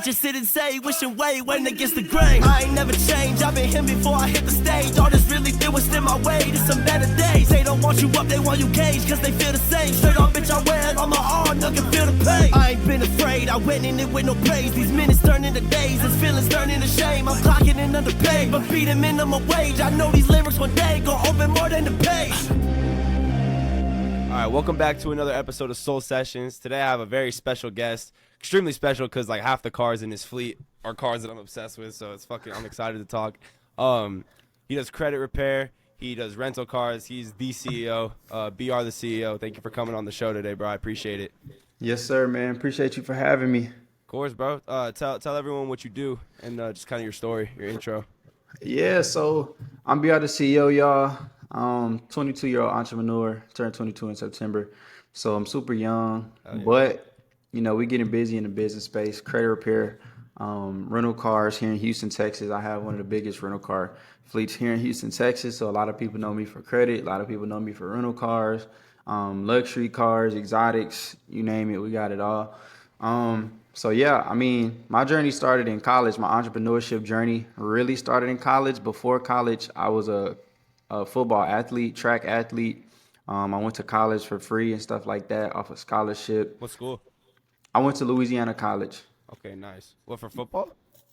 just sit and say, wish and wait, when against the grain. I ain't never changed, I've been here before I hit the stage. All this really did was in my way to some better days. They don't want you up, they want you caged, cause they feel the same. Straight up, bitch, I wear it on my arm, I can feel the pain. I ain't been afraid, I went in it with no praise. These minutes turn into days, these feelings turn into shame. I'm clocking in underpaid, but beating minimum wage. I know these lyrics one day gon' open more than the page. All right, welcome back to another episode of Soul Sessions. Today I have a very special guest, extremely special because like half the cars in his fleet are cars that I'm obsessed with, so I'm excited to talk. He does credit repair, he does rental cars, he's the CEO, BR the CEO. Thank you for coming on the show today, bro. I appreciate it. Yes, sir, man. Appreciate you for having me. Of course, bro. Tell everyone what you do and just kind of your story, your intro. Yeah, so I'm BR the CEO, y'all. 22-year-old entrepreneur, turned 22 in September. So I'm super young, but you know, we getting busy in the business space, credit repair, rental cars here in Houston, Texas. I have one of the biggest rental car fleets here in Houston, Texas. So a lot of people know me for credit. A lot of people know me for rental cars, luxury cars, exotics, you name it, we got it all. So yeah, I mean, my journey started in college. My entrepreneurship journey really started in college. Before college, I was a football athlete, track athlete. I went to college for free and stuff like that off a scholarship. What school? I went to Louisiana College. Okay, nice. What, for football?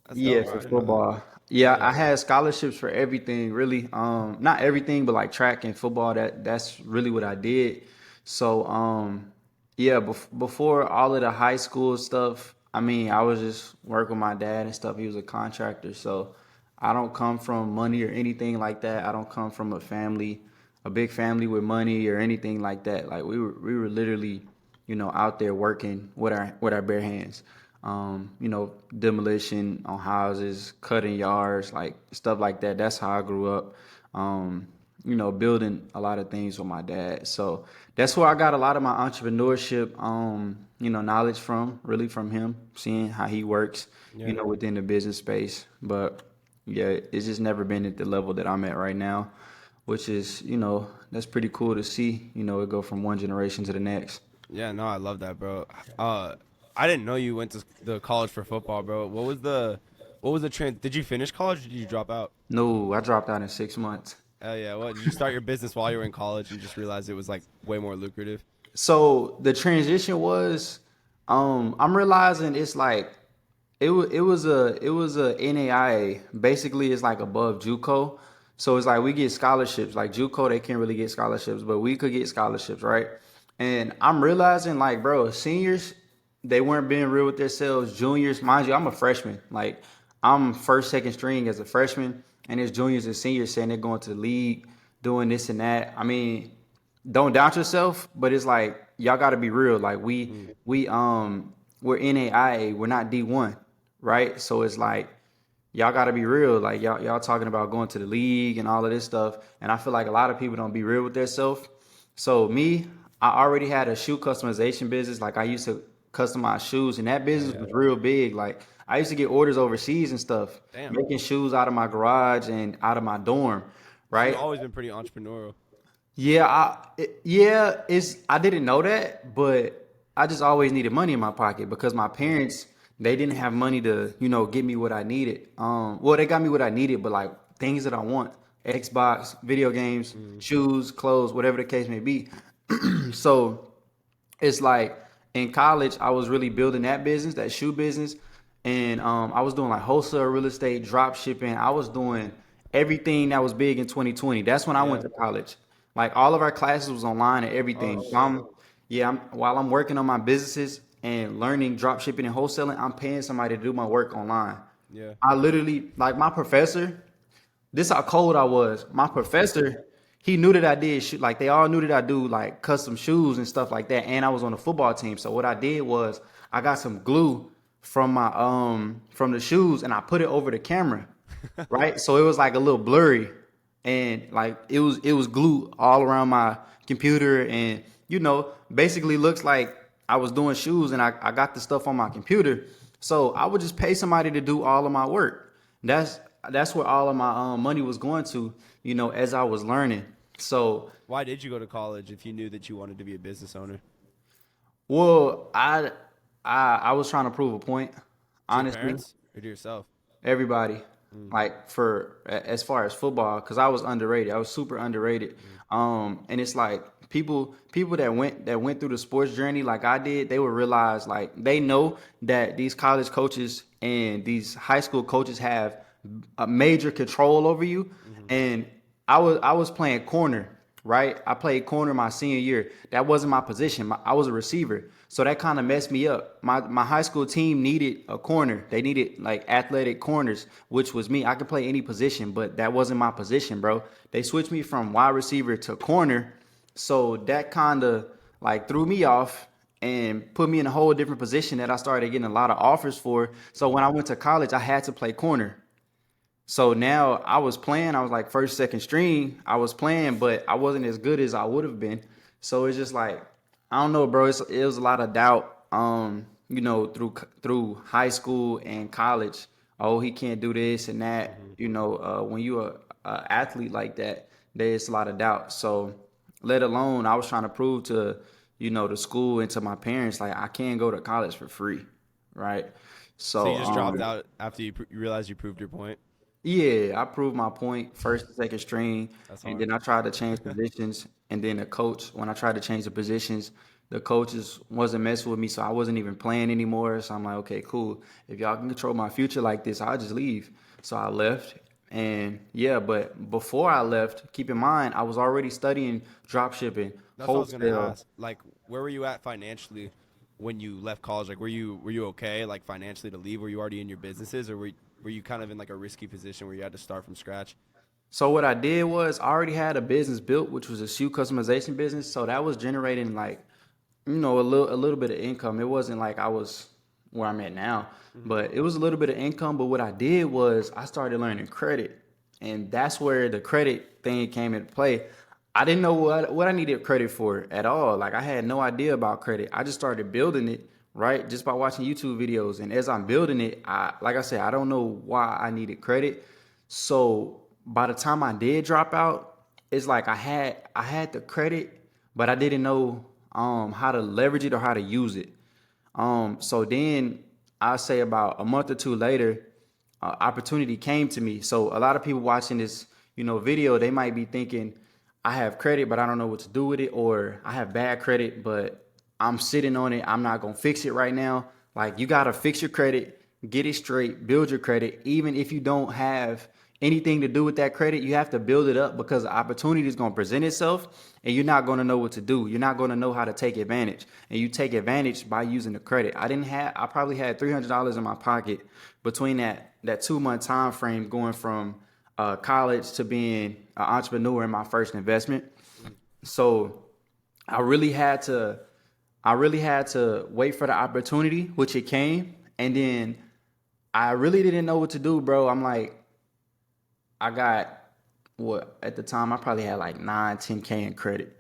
That's Yeah, dope, for I didn't know that. football. Yeah, I had scholarships for everything, really. Not everything, but like track and football. That's really what I did. So, yeah, before all of the high school stuff, I mean, I was just working with my dad and stuff. He was a contractor, so I don't come from money or anything like that. I don't come from a big family with money or anything like that. Like we were literally, you know, out there working with our bare hands. You know, demolition on houses, cutting yards, like stuff like that. That's how I grew up. You know, building a lot of things with my dad. So that's where I got a lot of my entrepreneurship, you know, knowledge from, really from him, seeing how he works, you know, within the business space. But yeah, it's just never been at the level that I'm at right now, which is, you know, that's pretty cool to see, you know, it go from one generation to the next. Yeah, no, I love that, bro. I didn't know you went to the college for football, bro. What was the did you finish college or did you drop out? No, I dropped out in 6 months. Hell yeah. What, did you start your business while you were in college and just realize it was like way more lucrative? So the transition was, I'm realizing it's like, it was a NAIA. Basically, it's like above JUCO. So it's like we get scholarships. Like JUCO, they can't really get scholarships, but we could get scholarships, right? And I'm realizing, like, bro, seniors, they weren't being real with themselves. Juniors, mind you, I'm a freshman. Like, I'm first, second string as a freshman, and there's juniors and seniors saying they're going to the league, doing this and that. I mean, don't doubt yourself, but it's like y'all got to be real. Like we're NAIA, we're not D1, right? So it's like y'all got to be real. Like y'all talking about going to the league and all of this stuff, and I feel like a lot of people don't be real with themselves. So me, I already had a shoe customization business. Like I used to customize shoes, and that business was real big. Like I used to get orders overseas and stuff, making shoes out of my garage and out of my dorm, right? You've always been pretty entrepreneurial. Yeah, I didn't know that, but I just always needed money in my pocket because my parents, they didn't have money to, you know, get me what I needed. Well, they got me what I needed, but like things that I want, Xbox, video games, shoes, clothes, whatever the case may be. So it's like in college, I was really building that business, that shoe business. And I was doing like wholesale real estate, drop shipping. I was doing everything that was big in 2020. That's when I went to college. Like all of our classes was online and everything. While I'm working on my businesses and learning drop shipping and wholesaling, I'm paying somebody to do my work online. Yeah. I literally, like my professor, this how cold I was. My professor, he knew that I did like they all knew that I do like custom shoes and stuff like that. And I was on the football team. So what I did was I got some glue from my from the shoes and I put it over the camera. Right? So it was like a little blurry. And like it was glue all around my computer, and you know, basically looks like I was doing shoes and I got the stuff on my computer. So I would just pay somebody to do all of my work. That's where all of my money was going to, you know, as I was learning. So why did you go to college if you knew that you wanted to be a business owner? Well, I was trying to prove a point. To your honestly. parents or to yourself? Everybody, like for as far as football, because I was underrated. I was super underrated. And it's like people that went through the sports journey like I did, they would realize like they know that these college coaches and these high school coaches have a major control over you. Mm-hmm. And I was playing corner, right? I played corner my senior year. That wasn't my position. I was a receiver. So that kind of messed me up. My high school team needed a corner. They needed like athletic corners, which was me. I could play any position, but that wasn't my position, bro. They switched me from wide receiver to corner. So that kind of like threw me off and put me in a whole different position that I started getting a lot of offers for. So when I went to college, I had to play corner. So now I was playing, I was like first, second string. I was playing, but I wasn't as good as I would have been. So it's just like, I don't know, bro. It was a lot of doubt, through high school and college. Oh, he can't do this and that. When you're a athlete like that, there's a lot of doubt. So let alone I was trying to prove to, the school and to my parents, like I can go to college for free, right? So So you just dropped out after you realized you proved your point. yeah, I proved my point first and second string, That's and hard. then I tried to change positions. And then the coach, when I tried to change the positions, the coaches wasn't messing with me, so I wasn't even playing anymore. So I'm like, okay, cool. If y'all can control my future like this, I'll just leave. So I left, and yeah, but before I left, keep in mind I was already studying drop shipping, That's what I was gonna wholesale. ask. Like, where were you at financially when you left college? Like, were you okay, like financially to leave? Were you already in your businesses, or were you kind of in like a risky position where you had to start from scratch? So what I did was I already had a business built, which was a shoe customization business. So that was generating like, a little bit of income. It wasn't like I was where I'm at now, Mm-hmm. but it was a little bit of income. But what I did was I started learning credit, and that's where the credit thing came into play. I didn't know what I needed credit for at all. Like I had no idea about credit. I just started building it, right? Just by watching YouTube videos. And as I'm building it, like I said, I don't know why I needed credit. So by the time I did drop out, it's like I had the credit, but I didn't know how to leverage it or how to use it. So then I say about a month or two later, opportunity came to me. So a lot of people watching this, video, they might be thinking, I have credit, but I don't know what to do with it, or I have bad credit, but I'm sitting on it. I'm not gonna fix it right now. Like you gotta fix your credit, get it straight, build your credit. Even if you don't have anything to do with that credit, you have to build it up because the opportunity is gonna present itself and you're not gonna know what to do. You're not gonna know how to take advantage. And you take advantage by using the credit. I probably had $300 in my pocket between that 2 month time frame going from college to being an entrepreneur in my first investment. So I really had to I really had to wait for the opportunity, which it came, and then I really didn't know what to do, bro. I'm like, I got what at the time I probably had like 10K in credit.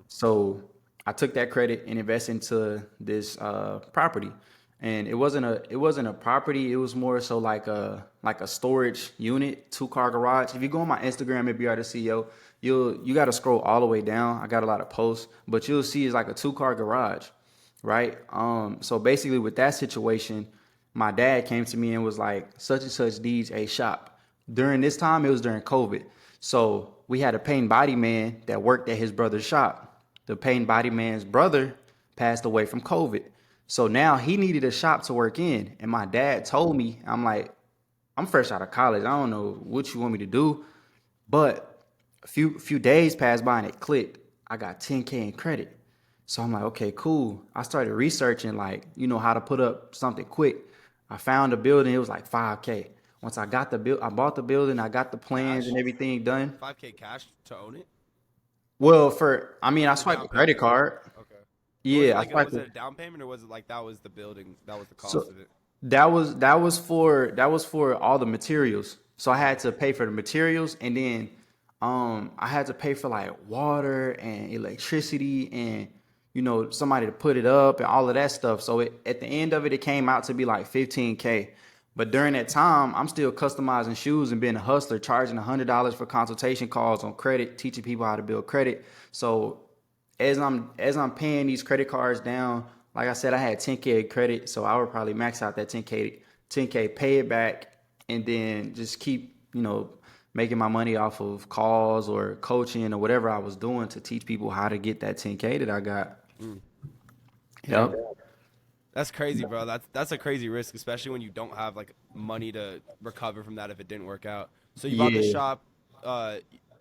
So I took that credit and invested into this property, and it wasn't a property. It was more so like a storage unit, 2 car garage. If you go on my Instagram at Brtheceo, you got to scroll all the way down. I got a lot of posts, but you'll see it's like a 2 car garage, right? So basically with that situation, my dad came to me and was like, such and such needs a shop. During this time, it was during COVID. So we had a paint body man that worked at his brother's shop. The paint body man's brother passed away from COVID. So now he needed a shop to work in. And my dad told me, I'm like, I'm fresh out of college. I don't know what you want me to do. But a few days passed by and it clicked. I got 10K in credit. So I'm like, okay, cool. I started researching like, how to put up something quick. I found a building, it was like 5K. Once I got I bought the building, I got the plans Cash, and everything done. 5K cash to own it, Well, I or the swiped down the credit payment. card. Okay. But was it Yeah, I like swiped was it. it a down payment or was it like that was the building, that was the So cost of it? that was for all the materials. So I had to pay for the materials, and then I had to pay for like water and electricity and somebody to put it up and all of that stuff. So at the end of it, it came out to be like 15K. But during that time, I'm still customizing shoes and being a hustler, charging $100 for consultation calls on credit, teaching people how to build credit. So as I'm paying these credit cards down, like I said, I had 10K credit, so I would probably max out that 10K 10K, pay it back, and then just keep, making my money off of calls or coaching or whatever I was doing to teach people how to get that 10K that I got. Yep. Dang. That's crazy, bro. That's a crazy risk, especially when you don't have like money to recover from that if it didn't work out. So you bought the Yeah. shop,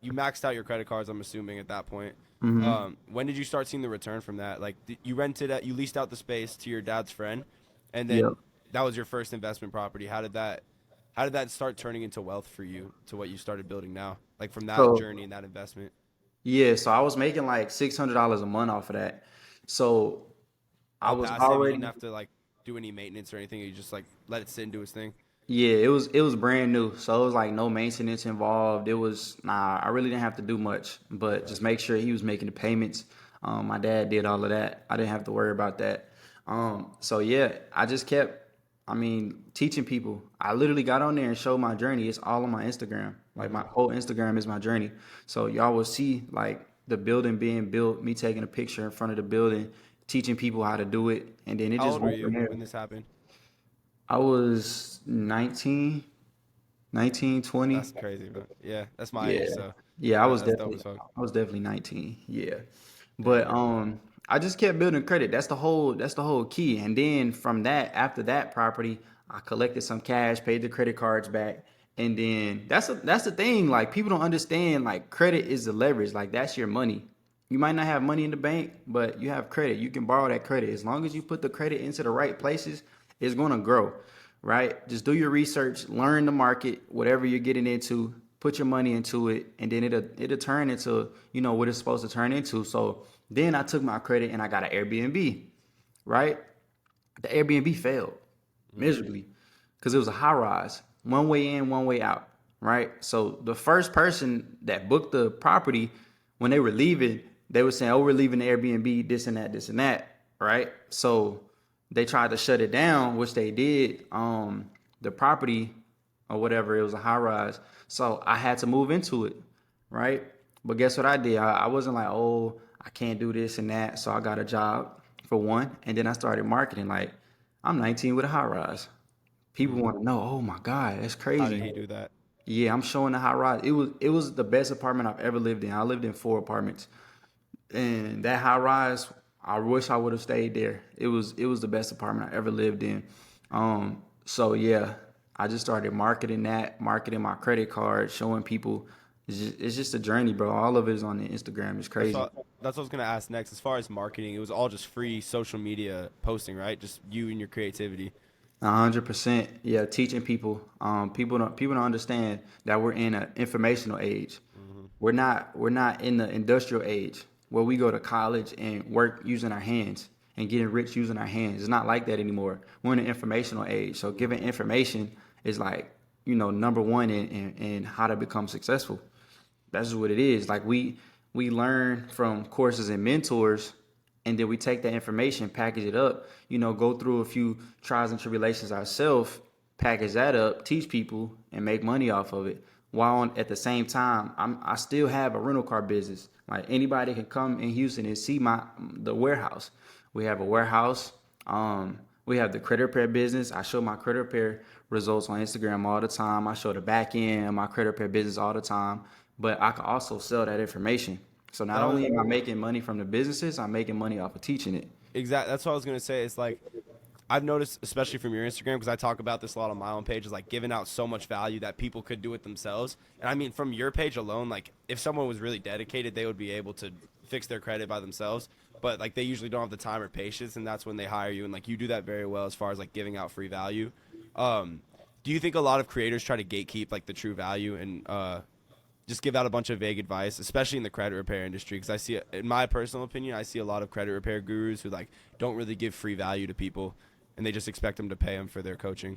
you maxed out your credit cards, I'm assuming at that point. hmm When did you start seeing the return from that? Like you leased out the space to your dad's friend, and Yep. then that was your first investment property. How did that start turning into wealth for you to what you started building now? Like from that So journey and that investment. yeah, so I was making like $600 a month off of that. So I All was passive. You didn't already have to like do any maintenance or anything. You just like let it sit and do its thing. Yeah, it was brand new, so it was like no maintenance involved. It was I really didn't have to do much, but Okay. just make sure he was making the payments. My dad did all of that. I didn't have to worry about that. So yeah, I just kept, teaching people. I literally got on there and showed my journey. It's all on my Instagram. Like my hmm whole Instagram is my journey. So y'all will see like the building being built, me taking a picture in front of the building, teaching people how to do it, and then it How just old were went from you there. when this happened? I was 19, 19, 20. That's crazy, but yeah, that's my Yeah. age, so Yeah, that's dope as fuck. I was definitely 19. Yeah. But Dang. I just kept building credit. That's the whole key. And then from that, after that property, I collected some cash, paid the credit cards back. And then that's the thing. Like people don't understand like credit is the leverage. Like that's your money. You might not have money in the bank, but you have credit. You can borrow that credit. As long as you put the credit into the right places, it's gonna grow, right? Just do your research, learn the market, whatever you're getting into, put your money into it, and then it'll turn into, what it's supposed to turn into. So then I took my credit and I got an Airbnb, right? The Airbnb failed Mm. miserably because it was a high rise, one way in, one way out, right? So the first person that booked the property, when they were leaving, they were saying, "Oh, we're leaving the Airbnb, this and that," right? So they tried to shut it down, which they did. The property or whatever, it was a high rise, so I had to move into it, right? But guess what I did? I wasn't like, "Oh, I can't do this and that," so I got a job for one, and then I started marketing like I'm 19 with a high rise. People Mm. want to know, oh my God, that's How did crazy. he do that? Yeah, I'm showing the high rise. It was the best apartment I've ever lived in. I lived in 4 apartments. And that high rise, I wish I would have stayed there. It was the best apartment I ever lived in. So yeah, I just started marketing that, marketing my credit card, showing people. It's just a journey, bro. All of it is on the Instagram. It's That's crazy. what that's what I was gonna ask next. As far as marketing, it was all just free social media posting, right? Just you and your creativity. 100%. Yeah, teaching people. People don't understand that we're in an informational age. Hmm. We're not in the industrial age where we go to college and work using our hands and getting rich using our hands. It's not like that anymore. We're in an informational age. So giving information is like, number one in how to become successful. That's just what it is. Like we learn from courses and mentors, and then we take that information, package it up, go through a few trials and tribulations ourselves, package that up, teach people, and make money off of it. While at the same time, I still have a rental car business. Like anybody can come in Houston and see the warehouse. We have a warehouse. We have the credit repair business. I show my credit repair results on Instagram all the time. I show the back end of my credit repair business all the time. But I can also sell that information. So not That was only am I making money from the businesses, I'm making money off of teaching it. That's what I was gonna say. It's like I've noticed, especially from your Instagram, because I talk about this a lot on my own page, is like giving out so much value that people could do it themselves. And I mean, from your page alone, like if someone was really dedicated, they would be able to fix their credit by themselves. But like they usually don't have the time or patience, and that's when they hire you. And like you do that very well as far as like giving out free value. Um, do you think a lot of creators try to gatekeep like the true value and just give out a bunch of vague advice, especially in the credit repair industry? Because I see, in my personal opinion, I see a lot of credit repair gurus who like don't really give free value to people, and they just expect them to pay them for their coaching.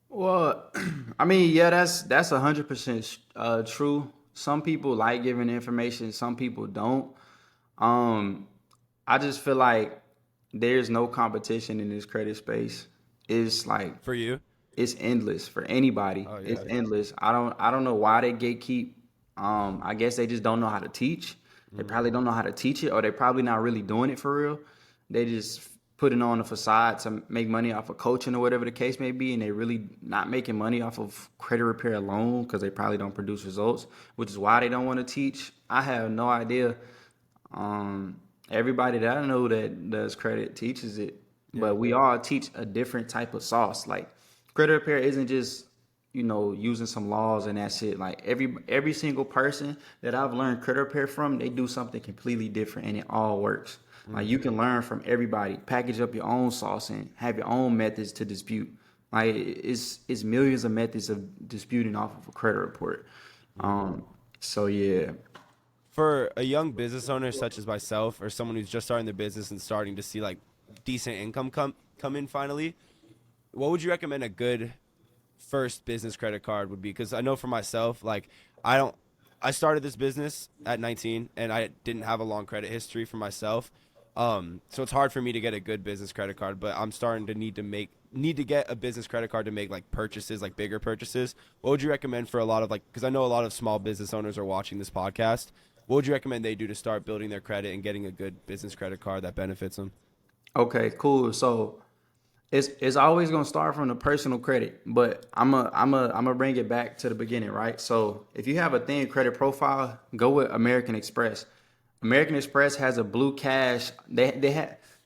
Well, yeah, that's 100% true. Some people like giving information, some people don't. Um, I just feel like there's no competition in this credit space. It's like For you? it's endless for anybody. Oh It's yeah. endless. I don't know why they gatekeep. I guess they just don't know how to teach. They Mm. probably don't know how to teach it, or they're probably not really doing it for real. They just putting on a facade to make money off of coaching or whatever the case may be, and they really not making money off of credit repair alone because they probably don't produce results, which is why they don't want to teach. I have no idea. Everybody that I know that does credit teaches it, Yeah. but we all teach a different type of sauce. Like credit repair isn't just using some laws and that's it. Like every single person that I've learned credit repair from, they do something completely different and it all works. Like you can learn from everybody, package up your own sauce and have your own methods to dispute. Like it's millions of methods of disputing off of a credit report. So yeah. For a young business owner such as myself, or someone who's just starting their business and starting to see like decent income come in finally, what would you recommend a good first business credit card would be? Because I know for myself, like I started this business at 19 and I didn't have a long credit history for myself. So it's hard for me to get a good business credit card, but I'm starting to need to get a business credit card to make like purchases, like bigger purchases. What would you recommend for a lot of like, because I know a lot of small business owners are watching this podcast. What would you recommend they do to start building their credit and getting a good business credit card that benefits them? Okay, cool. So it's always gonna start from the personal credit, but I'm a bring it back to the beginning, right? So if you have a thin credit profile, go with American Express. American Express has a blue cash. They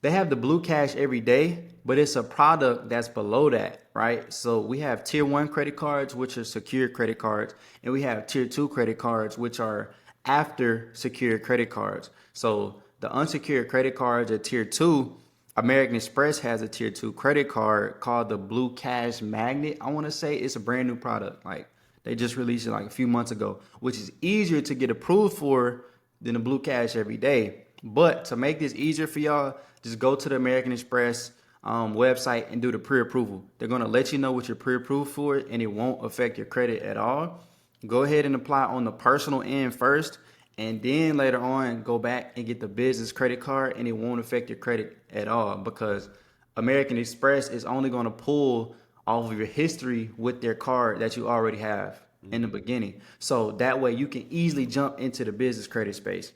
have the blue cash every day, but it's a product that's below that, right? So we have tier one credit cards, which are secured credit cards, and we have tier two credit cards, which are after secured credit cards. So the unsecured credit cards are tier two. American Express has a tier two credit card called the Blue Cash Magnet. I want to say it's a brand new product. Like they just released it like a few months ago, which is easier to get approved for than the Blue Cash every day. But to make this easier for y'all, just go to the American Express website and do the pre-approval. They're going to let you know what you're pre-approved for, and it won't affect your credit at all. Go ahead and apply on the personal end first, and then later on go back and get the business credit card, and it won't affect your credit at all because American Express is only going to pull off of your history with their card that you already have in the beginning. So that way you can easily jump into the business credit space,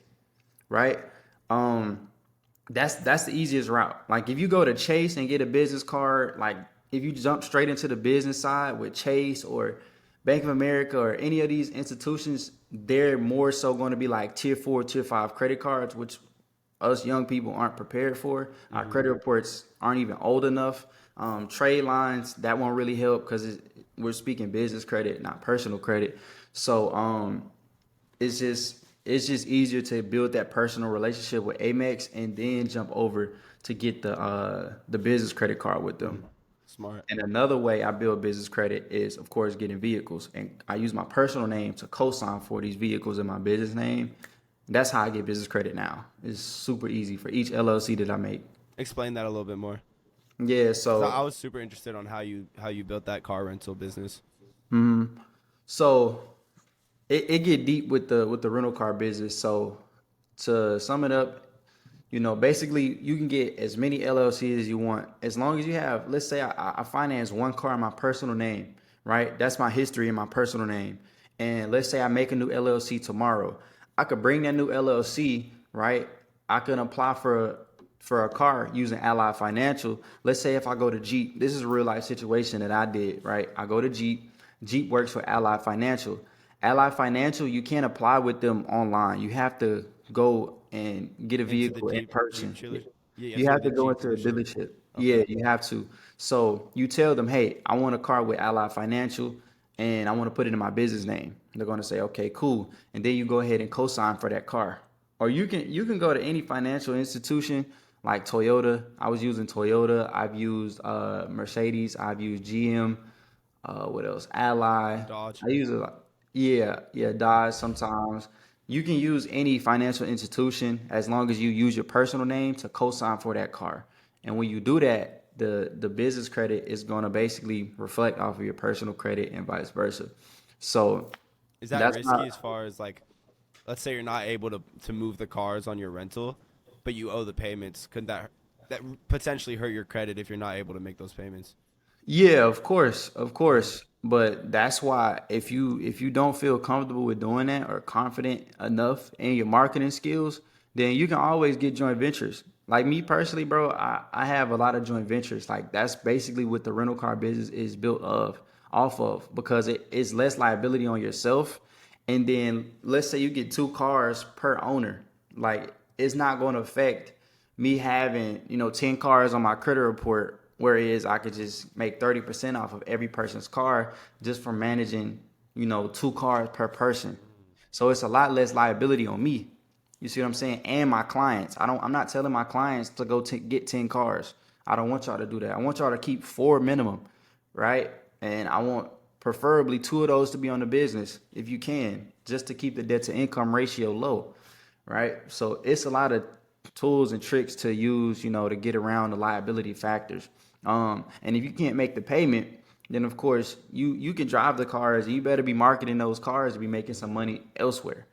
right? That's the easiest route. Like if you go to Chase and get a business card, like if you jump straight into the business side with Chase or Bank of America or any of these institutions, they're more so going to be like tier four, tier five credit cards, which us young people aren't prepared for. Our credit reports aren't even old enough. Trade lines, that won't really help because we're speaking business credit, not personal credit. So it's just easier to build that personal relationship with Amex and then jump over to get the business credit card with them. Smart. And another way I build business credit is, of course, getting vehicles. And I use my personal name to co-sign for these vehicles in my business name. That's how I get business credit now. It's super easy for each LLC that I make. Explain that a little bit more. Yeah, 'Cause I so was super interested on how you built that car rental business. so it get deep with the rental car business. So to sum it up, basically you can get as many LLCs as you want as long as you have. Let's say I finance one car in my personal name, right? That's my history in my personal name. And let's say I make a new LLC tomorrow. I could bring that new LLC, right? I can apply for a car using Ally Financial. Let's say if I go to Jeep, this is a real life situation that I did, right? I go to Jeep. Jeep works for Ally Financial. Ally Financial, you can't apply with them online. You have to go and get a Into the vehicle in Jeep person. chiller. Yeah, you have You to go have to to the go Jeep into a dealership. dealership. Okay. Yeah, you have to. So you tell them, hey, I want a car with Ally Financial and I want to put it in my business name. They're going to say, okay, cool. And then you go ahead and co-sign for that car. Or you can go to any financial institution like Toyota. I was using Toyota. I've used Mercedes. I've used GM. What else? Ally. Dodge. I use a lot. Yeah, Dodge sometimes. You can use any financial institution as long as you use your personal name to co-sign for that car. And when you do that, the business credit is going to basically reflect off of your personal credit and vice versa. So Is that that's risky not. as far as like, let's say you're not able to move the cars on your rental, but you owe the payments? Could that potentially hurt your credit if you're not able to make those payments? Yeah, of course. But that's why if you don't feel comfortable with doing that or confident enough in your marketing skills, then you can always get joint ventures. like me personally, bro, I have a lot of joint ventures. Like that's basically what the rental car business is built of off of because it is less liability on yourself. And then let's say you get two cars per owner. Like it's not going to affect me having, 10 cars on my credit report, whereas I could just make 30% off of every person's car just from managing, two cars per person. So it's a lot less liability on me. You see what I'm saying? And my clients. I'm not telling my clients to go get 10 cars. I don't want y'all to do that. I want y'all to keep 4 minimum, right? And I want preferably 2 of those to be on the business if you can, just to keep the debt to income ratio low, right? So it's a lot of tools and tricks to use, to get around the liability factors. And if you can't make the payment, then of course you can drive the cars. You better be marketing those cars to be making some money elsewhere,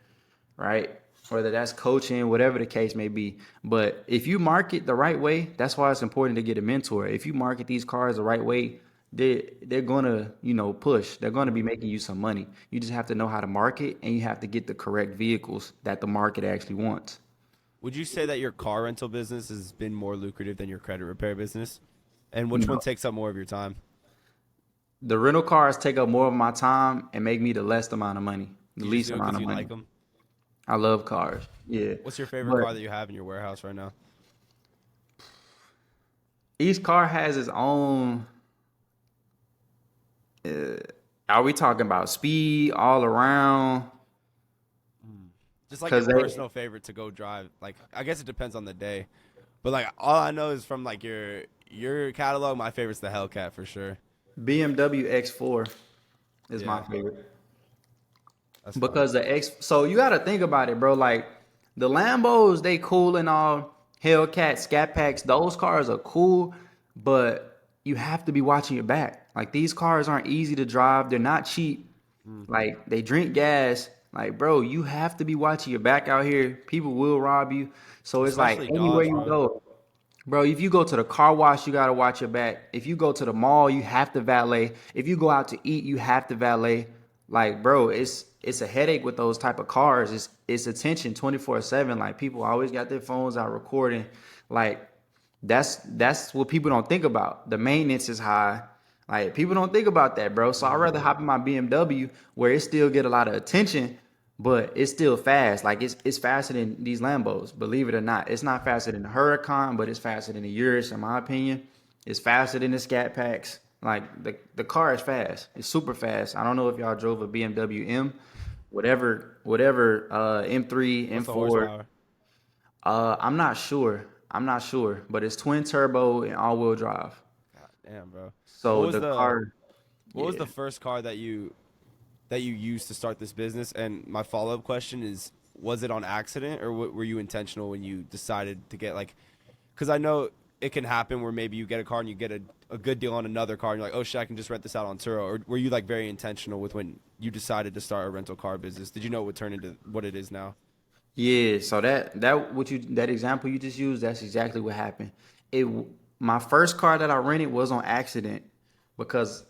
right? Whether that's coaching, whatever the case may be. But if you market the right way, that's why it's important to get a mentor. If you market these cars the right way, they're gonna, push. They're gonna be making you some money. You just have to know how to market and you have to get the correct vehicles that the market actually wants. Would you say that your car rental business has been more lucrative than your credit repair business? And which one No. takes up more of your time? The rental cars take up more of my time and make me the least amount of money, the You just least do it amount because of you money. like them? I love cars. Yeah. What's your favorite But car that you have in your warehouse right now? each car has its own. Uh, are we talking about speed all around? Just like your Because they personal favorite to go drive. Like I guess it depends on the day. But like all I know is from like your catalog, my favorite's the Hellcat for sure. BMW X4 is my Yeah, favorite. that's fire. Because the X, so you got to think about it, bro. Like the Lambos, they cool and all. Hellcat, Scat Packs, those cars are cool, but you have to be watching your back. Like these cars aren't easy to drive. They're not cheap. Mm. Like they drink gas. Like, bro, you have to be watching your back out here. People will rob you. So it's like Especially anywhere dogs, you bro. go, bro, if you go to the car wash, you gotta watch your back. If you go to the mall, you have to valet. If you go out to eat, you have to valet. Like, bro, it's a headache with those type of cars. It's attention 24/7. Like people always got their phones out recording. Like that's what people don't think about. The maintenance is high. Like people don't think about that, bro. So I'd Mm. rather hop in my BMW where it still get a lot of attention, but it's still fast. Like it's faster than these Lambos. Believe it or not, it's not faster than the Huracan, but it's faster than the Urus, in my opinion. It's faster than the Scat Packs. Like the car is fast. It's super fast. I don't know if y'all drove a BMW M, whatever M3, What's the M4. horsepower? I'm not sure. I'm not sure, but it's twin turbo and all wheel drive. God damn, bro. What So was the the car, what was yeah. the first car that you used to start this business? And my follow up question is, was it on accident or were you intentional when you decided to get like? Because I know it can happen where maybe you get a car and you get a good deal on another car and you're like, oh shit, I can just rent this out on Turo. Or were you like very intentional with when you decided to start a rental car business? Did you know it would turn into what it is now? Yeah, so that example you just used, that's exactly what happened. It My first car that I rented was on accident because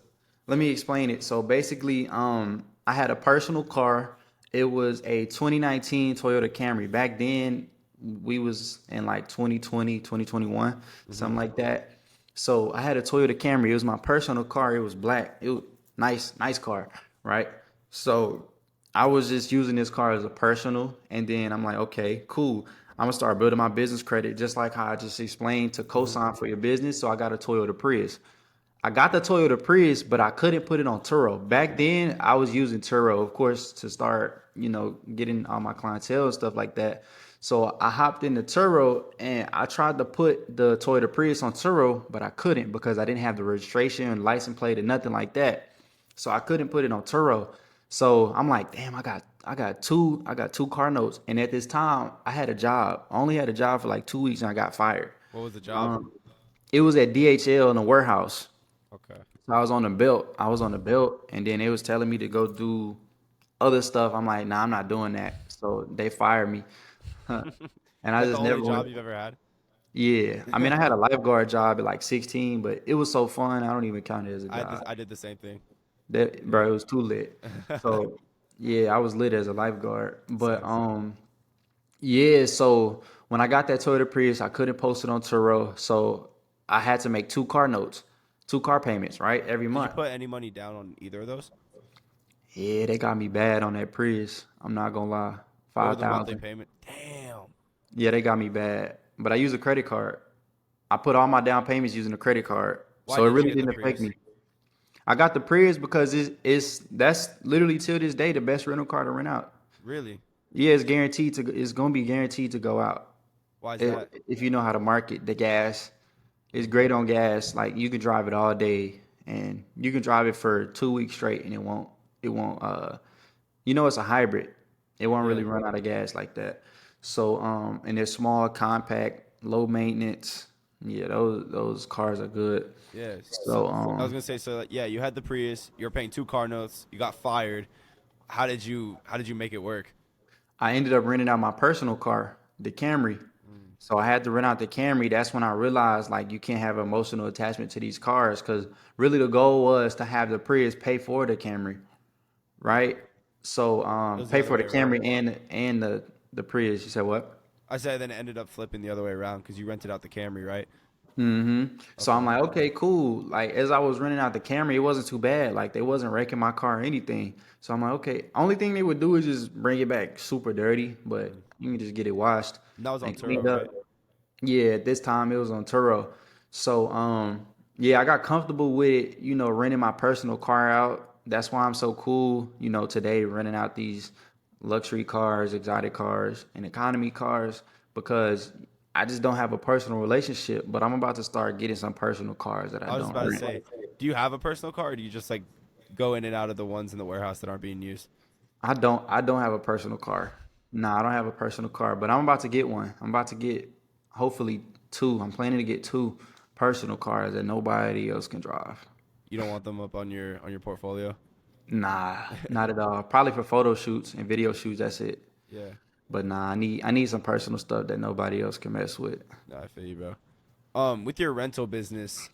let me explain it. So basically, I had a personal car. It was a 2019 Toyota Camry. Back then, we was in like 2020, 2021, Mm-hmm. something like that. So I had a Toyota Camry. It was my personal car. It was black. It was nice car, right? So I was just using this car as a personal, and then I'm like, okay, cool. I'm gonna start building my business credit, just like how I just explained to Mm-hmm. cosign for your business. So I got a Toyota Prius. I got the Toyota Prius, but I couldn't put it on Turo. Back then, I was using Turo, of course, to start, getting all my clientele and stuff like that. So I hopped into Turo and I tried to put the Toyota Prius on Turo, but I couldn't because I didn't have the registration, license plate, and nothing like that. So I couldn't put it on Turo. So I'm like, damn, I got two car notes. And at this time, I had a job. I only had a job for like 2 weeks and I got fired. What was the job? Um, it was at DHL in a warehouse. Okay. So I was on the belt. I was on the belt, and then they was telling me to go do other stuff. I'm like, nah, I'm not doing that. So they fired me, and Is I that the just never only went. job you've ever had? Yeah, I mean, I had a lifeguard job at like 16, but it was so fun. I don't even count it as a I had this, job. I did the same thing. That bro, it was too lit. So yeah, I was lit as a lifeguard, but Same. yeah. So when I got that Toyota Prius, I couldn't post it on Turo, so I had to make two car notes, two car payments, right, every Did you month. put any money down on either of those? Yeah, they got me bad on that Prius. I'm not gonna lie, What were the monthly 5,000. payment? Damn. Yeah, they got me bad, but I use a credit card. I put all my down payments using a credit card, Why so it did you really get the didn't affect Prius? me. I got the Prius because it's that's literally till this day the best rental car to rent out. Really? Yeah, it's guaranteed to. It's gonna be guaranteed to go out. Why is that? If you know how to market the gas. It's great on gas. Like you can drive it all day, and you can drive it for 2 weeks straight, and it won't. It's a hybrid. It won't Yeah. really run out of gas like that. So and they're small, compact, low maintenance. Yeah, those cars are good. Yeah. So So I was gonna say, so like, yeah, you had the Prius. You were paying two car notes. You got fired. How did you make it work? I ended up renting out my personal car, the Camry. So I had to rent out the Camry. That's when I realized like you can't have emotional attachment to these cars because really the goal was to have the Prius pay for the Camry, right? So It was the pay other for way the around. Camry and the Prius. You said what? I said then it ended up flipping the other way around because you rented out the Camry, right? So I'm Okay. like, okay, cool. Like as I was renting out the Camry, it wasn't too bad. Like they wasn't wrecking my car or anything. So I'm like, okay. Only thing they would do is just bring it back super dirty, but you can just get it washed And that was on and Turo, cleaned up. right? Yeah, at this time it was on Turo. So yeah, I got comfortable with it, renting my personal car out. That's why I'm so cool, today renting out these luxury cars, exotic cars, and economy cars because I just don't have a personal relationship, but I'm about to start getting some personal cars that I I was just don't about to rent. say, do you have a personal car, or do you just like go in and out of the ones in the warehouse that aren't being used? I don't have a personal car. No, I don't have a personal car, but I'm about to get one. I'm about to get hopefully two. I'm planning to get two personal cars that nobody else can drive. You don't want them up on your portfolio? Nah, not at all. Probably for photo shoots and video shoots, that's it. Yeah. But nah, I need some personal stuff that nobody else can mess with. No, I feel you, bro. With your rental business,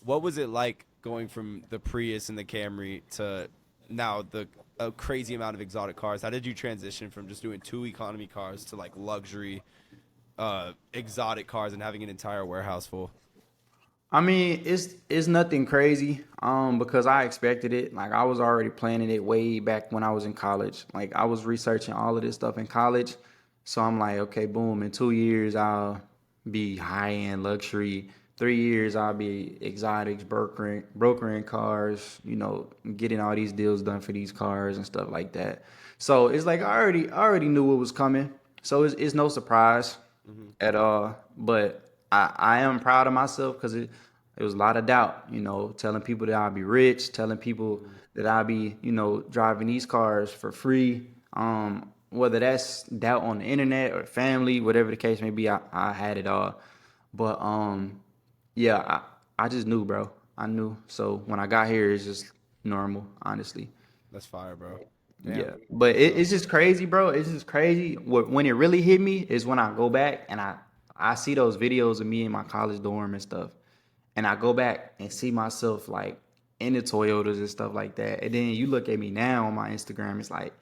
what was it like going from the Prius and the Camry to now the a crazy amount of exotic cars? How did you transition from just doing two economy cars to like luxury, exotic cars and having an entire warehouse full? I mean, it's nothing crazy, because I expected it. Like I was already planning it way back when I was in college. Like I was researching all of this stuff in college. So I'm like, okay, boom, in 2 years I'll be high end luxury. 3 years I'll be exotics, brokering cars, getting all these deals done for these cars and stuff like that. So it's like I already knew what was coming. So it's no surprise at all. But I am proud of myself because it was a lot of doubt, telling people that I'll be rich, telling people that I'll be, driving these cars for free. Whether that's doubt on the internet or family, whatever the case may be, I had it all. But yeah, I just knew, bro. I knew. So when I got here, it's just normal, honestly. That's fire, bro. Damn. Yeah, but it's just crazy, bro. It's just crazy. When it really hit me is when I go back and I see those videos of me in my college dorm and stuff, and I go back and see myself like in the Toyotas and stuff like that. And then you look at me now on my Instagram, it's like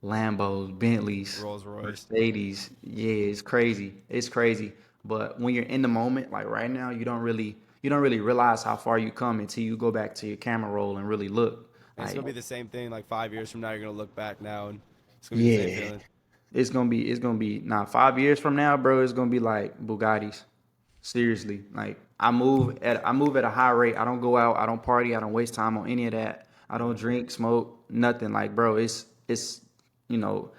Lambos, Bentleys, Rolls Royce. Mercedes. Yeah, it's crazy. It's crazy. But when you're in the moment, like right now, you don't really realize how far you come until you go back to your camera roll and really look. And it's Like, gonna be the same thing like 5 years from now. You're gonna look back now and it's gonna be the same yeah. feeling. It's gonna be now 5 years from now, bro. It's gonna be like Bugattis. Seriously, like I move at a high rate. I don't go out. I don't party. I don't waste time on any of that. I don't Yeah. drink, smoke, nothing. Like, bro, it's you know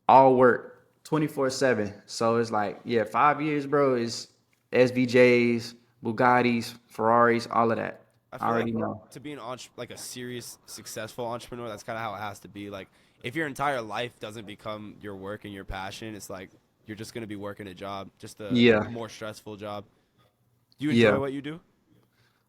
all work 24/7. So it's like, yeah, 5 years, bro. Is SVJs, Bugattis, Ferraris, all of that. I I feel like already know. to be like a serious, successful entrepreneur, that's kind of how it has to be. Like, if your entire life doesn't become your work and your passion, it's like you're just gonna be working a job, just a Yeah, more stressful job. Do you enjoy yeah. what you do?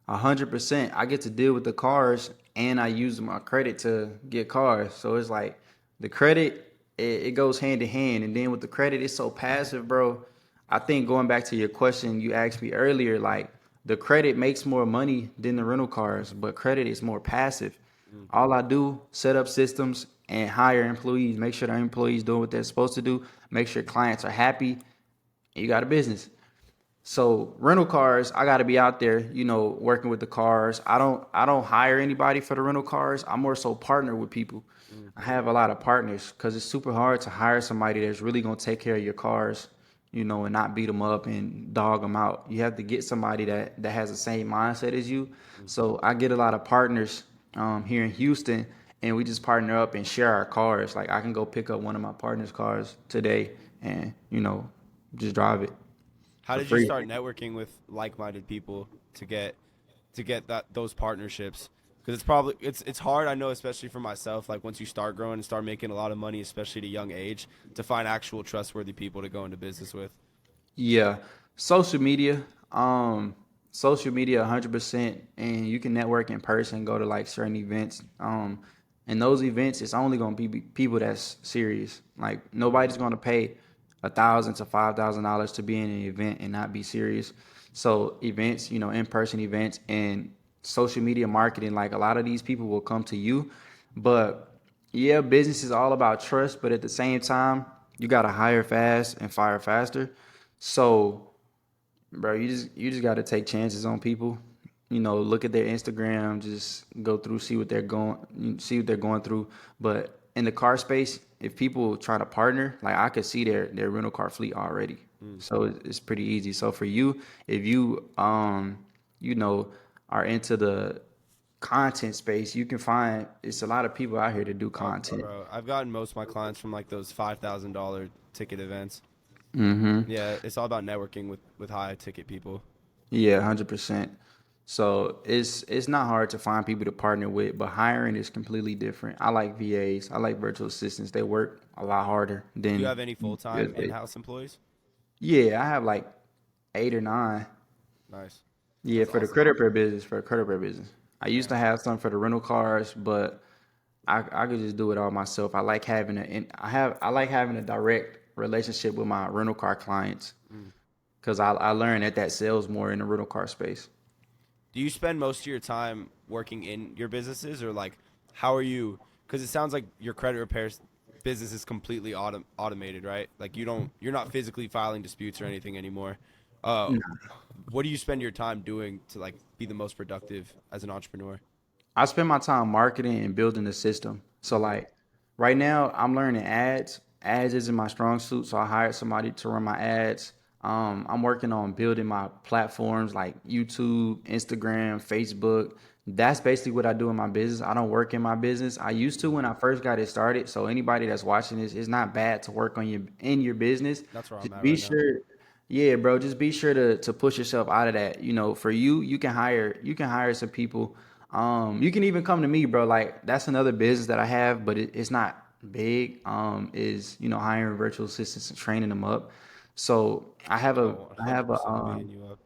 100%. I get to deal with the cars and I use my credit to get cars. So it's like the credit, it goes hand in hand. And then with the credit, it's so passive, bro. I think going back to your question you asked me earlier, like the credit makes more money than the rental cars, but credit is more passive. All I do, set up systems and hire employees, make sure the employees doing what they're supposed to do, make sure clients are happy, and you got a business. So rental cars, I got to be out there, working with the cars. I don't hire anybody for the rental cars. I more so partner with people. Mm. I have a lot of partners because it's super hard to hire somebody that's really gonna take care of your cars, and not beat them up and dog them out. You have to get somebody that has the same mindset as you. So I get a lot of partners here in Houston, and we just partner up and share our cars. Like I can go pick up one of my partners' cars today, and just drive it How for did you free. start networking with like-minded people to get those partnerships? Because it's hard, I know, especially for myself. Like once you start growing and start making a lot of money, especially at a young age, to find actual trustworthy people to go into business with. Yeah, social media, um, social media, 100%, and you can network in person, go to like certain events, and those events, it's only gonna be people that's serious. Like Mm. nobody's gonna pay $1,000 to $5,000 to be in an event and not be serious. So events, in-person events and social media marketing, like a lot of these people will come to you, but yeah, business is all about trust, but at the same time, you gotta hire fast and fire faster. So, bro, you just got to take chances on people. Look at their Instagram, just go through, see what they're going through. But in the car space, if people try to partner, like I could see their rental car fleet already. Mm. So it's pretty easy. So for you, if you you know, are into the content space, you can find it's a lot of people out here to do Oh, content. bro, I've gotten most of my clients from like those $5,000 ticket events. Mm-hmm. Yeah, it's all about networking with high ticket people. Yeah, 100%. So it's not hard to find people to partner with, but hiring is completely different. I like VAs. I like virtual assistants. They work a lot harder Do you than have any real full-time estate. in-house employees? Yeah, I have like 8 or 9. Nice. Yeah, That's for the awesome. credit repair business. For the credit repair business, I used Yeah. to have some for the rental cars, but I could just do it all myself. I like having a direct relationship with my rental car clients Mm. because I learned that sells more in the rental car space. Do you spend most of your time working in your businesses, or like how are you? Because it sounds like your credit repairs business is completely automated, right? Like you're not physically filing disputes or anything anymore. Uh, what do you spend your time doing to like be the most productive as an entrepreneur? I spend my time marketing and building the system. So Mm. like right now I'm learning ads. Ads isn't my strong suit, so I hired somebody to run my ads. I'm working on building my platforms like YouTube, Instagram, Facebook. That's basically what I do in my business. I don't work in my business. I used to when I first got it started. So anybody that's watching this, it's not bad to work on your business. That's where I'm Just at be right now. sure, yeah, bro. Just be sure to push yourself out of that. For you, you can hire some people. You can even come to me, bro. Like that's another business that I have, but it's not big. Is hiring virtual assistants and training them up. So Oh, I have a 100% beating you up.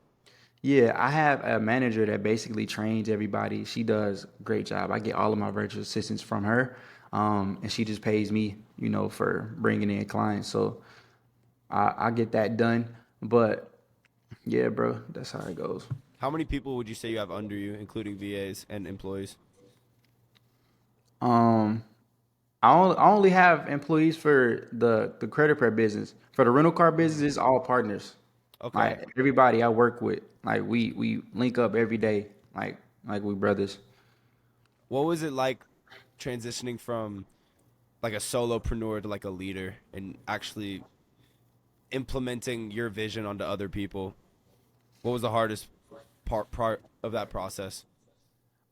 yeah, I have a manager that basically trains everybody. She does a great job. I get all of my virtual assistants from her, and she just pays me, for bringing in clients. So I get that done. But yeah, bro, that's how it goes. How many people would you say you have under you, including VAs and employees? Um, I only have employees for the credit card business. For the rental car business, Mm. it's all partners. Okay. Like everybody I work with, like we link up every day, like we brothers. What was it like transitioning from like a solopreneur to like a leader and actually implementing your vision onto other people? What was the hardest part of that process?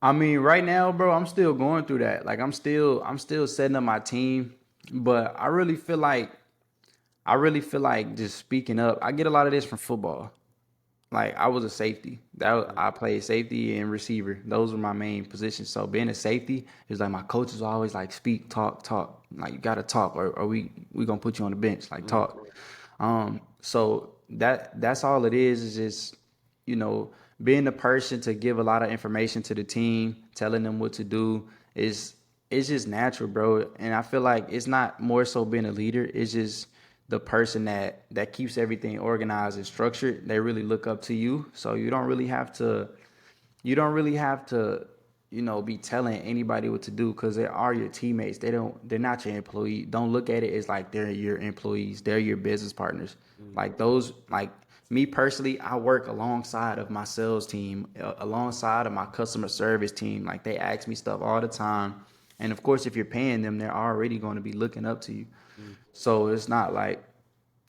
I mean, right now, bro, I'm still going through that. Like I'm still setting up my team, but I really feel like just speaking up. I get a lot of this from football. Like I was a safety. Mm. I played safety and receiver. Those were my main positions. So being a safety is like my coaches were always like speak, talk, talk. Like you gotta talk, or we gonna put you on the bench. Like Mm. talk. So that's all it is just you know being the person to give a lot of information to the team, telling them what to do is it's just natural, bro. And I feel like it's not more so being a leader. It's just the person that keeps everything organized and structured. They really look up to you, so you don't really have to be telling anybody what to do because they are your teammates. They're not your employee. Don't look at it as like they're your employees. They're your business partners. Like those, like me personally, I work alongside of my sales team, alongside of my customer service team. Like they ask me stuff all the time. And of course, if you're paying them, they're already going to be looking up to you. Mm. So it's not like,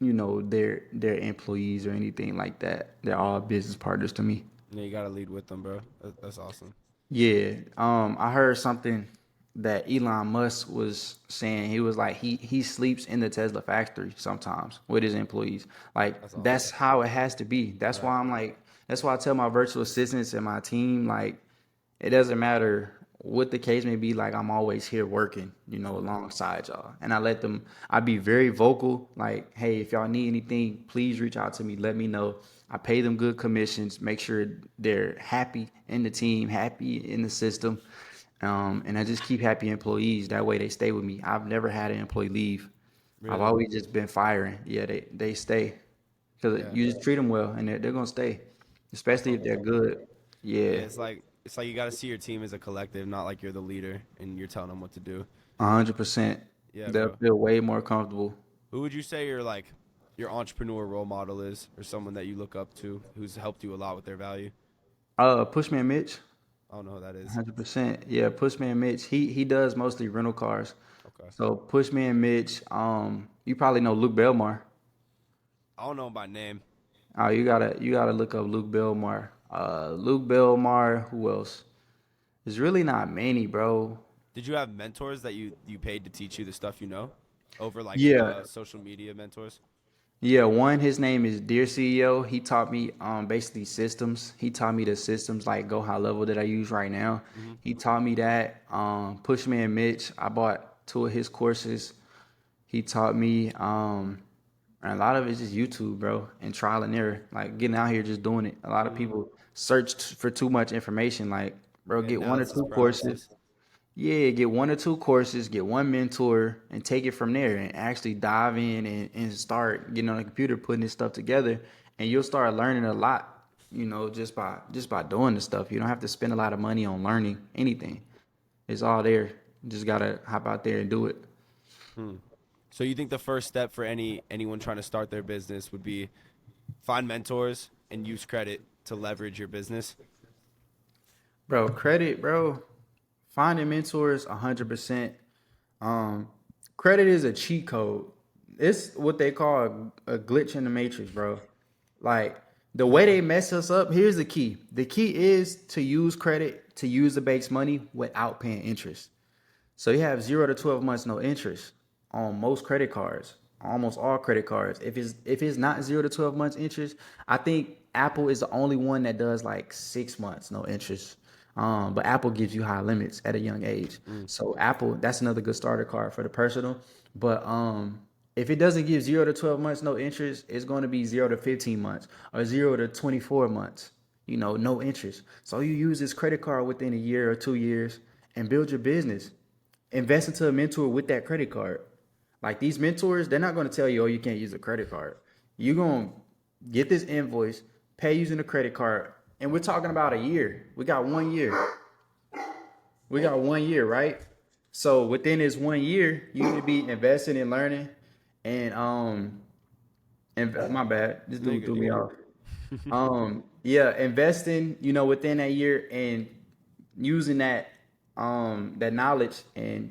they're employees or anything like that. They're all business partners to me. Yeah, you gotta lead with them, bro. That's awesome. Yeah. I heard something that Elon Musk was saying. He was like he sleeps in the Tesla factory sometimes with his employees. Like That's awesome. that's how it has to be. That's Right. why that's why I tell my virtual assistants and my team, like, it doesn't matter what the case may be, like I'm always here working, alongside y'all. And I be very vocal, like, hey, if y'all need anything, please reach out to me, let me know. I pay them good commissions, make sure they're happy in the team, happy in the system. And I just keep happy employees. That way they stay with me. I've never had an employee leave. I've Really? always just been firing. Yeah, they stay because Yeah. you just treat them well, and they're gonna stay, That's especially if they're awesome. good. Yeah, Yeah, it's like you gotta see your team as a collective, not like you're the leader and you're telling them what to do. 100%. Yeah, They'll bro. feel way more comfortable. Who would you say your entrepreneur role model is, or someone that you look up to who's helped you a lot with their value? Pushman Mitch, I don't know who that is. 100%. Yeah, Pushman Mitch. He does mostly rental cars. Okay. So Pushman Mitch. You probably know Luke Belmar. I don't know him by name. You gotta look up Luke Belmar. Luke Belmar. Who else? There's really not many, bro. Did you have mentors that you paid to teach you the stuff you know, over like Yeah, social media mentors? yeah. One, his name is Dear CEO. He taught me basically systems. He taught me the systems like Go High Level that I use right now. Hmm. He taught me that. Pushman Mitch. I bought two of his courses. He taught me, and a lot of it's just YouTube, bro, and trial and error. Like getting out here just doing it. A lot of Hmm. people search for too much information. Like, bro, Yeah, get one or analysis two courses. paralysis. Yeah, get one or two courses, get one mentor, and take it from there and actually dive in and start getting on the computer, putting this stuff together, and you'll start learning a lot, just by doing the stuff. You don't have to spend a lot of money on learning anything. It's all there. You just gotta hop out there and do it. Hmm. So you think the first step for anyone trying to start their business would be find mentors and use credit to leverage your business? Bro, credit, bro. Finding mentors 100%. Um, Credit is a cheat code. It's what they call a glitch in the matrix, bro. Like the way they mess us up, here's the key. The key is to use credit to use the bank's money without paying interest. So you have 0 to 12 months no interest on most credit cards, almost all credit cards. If it's not 0 to 12 months interest, I think Apple is the only one that does like 6 months no interest. But Apple gives you high limits at a young age. Mm. So Apple, that's another good starter card for the personal. But if it doesn't give 0 to 12 months no interest, it's going to be 0 to 15 months or 0 to 24 months. No interest. So you use this credit card within a year or 2 years and build your business. Invest into a mentor with that credit card. Like these mentors, they're not going to tell you, oh, you can't use a credit card. You're going to get this invoice, pay using a credit card, and we're talking about a year. We got 1 year. We got 1 year, right? So within this 1 year, you need to be investing and learning. And my bad, this No, you're dude good. threw You're me good. off. Yeah, investing, within that year and using that knowledge and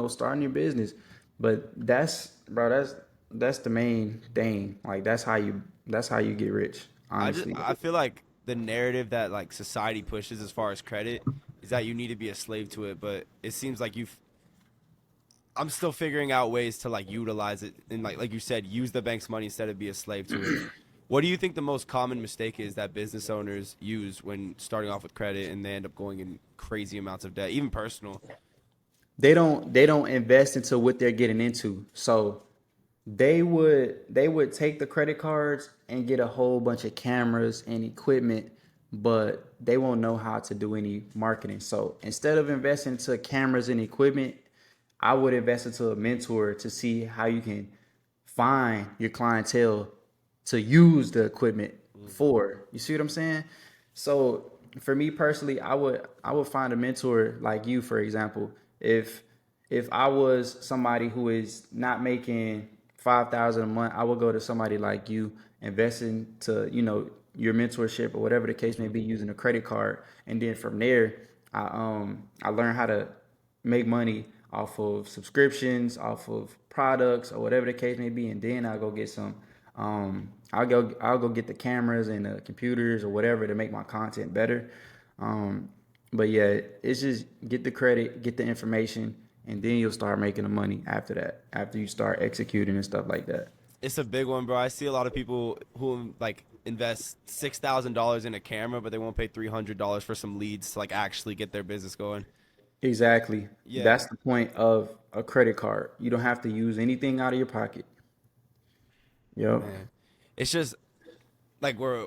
starting your business. But that's the main thing. Like that's how you get rich, honestly. I feel like the narrative that like society pushes as far as credit is that you need to be a slave to it, but it seems like I'm still figuring out ways to like utilize it and like you said, use the bank's money instead of be a slave to it. What do you think the most common mistake is that business owners use when starting off with credit and they end up going in crazy amounts of debt, even personal? They don't invest into what they're getting into. So they would take the credit cards and get a whole bunch of cameras and equipment, but they won't know how to do any marketing. So instead of investing into cameras and equipment, I would invest into a mentor to see how you can find your clientele to use the equipment for. You see what I'm saying? So for me personally, I would find a mentor like you, for example. If I was somebody who is not making 5,000 a month, I would go to somebody like you, invest into, your mentorship or whatever the case may be, using a credit card, and then from there, I learned how to make money off of subscriptions, off of products, or whatever the case may be, and then I'll go get some. I'll go get the cameras and the computers or whatever to make my content better. Um, but yeah, it's just get the credit, get the information, and then you'll start making the money after that. After you start executing and stuff like that. It's a big one, bro. I see a lot of people who like invest $6,000 in a camera, but they won't pay $300 for some leads to like actually get their business going. Exactly. Yeah, That's the point of a credit card. You don't have to use anything out of your pocket. Yep. man. It's just like we're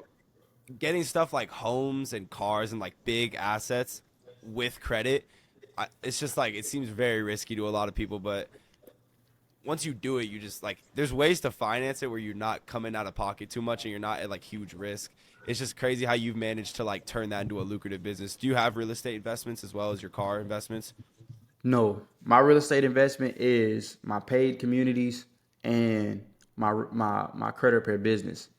getting stuff like homes and cars and like big assets with credit. It's just like it seems very risky to a lot of people, but once you do it, you just like there's ways to finance it where you're not coming out of pocket too much and you're not at like huge risk. It's just crazy how you've managed to like turn that into a lucrative business. Do you have real estate investments as well as your car investments? No, my real estate investment is my paid communities and my credit repair business,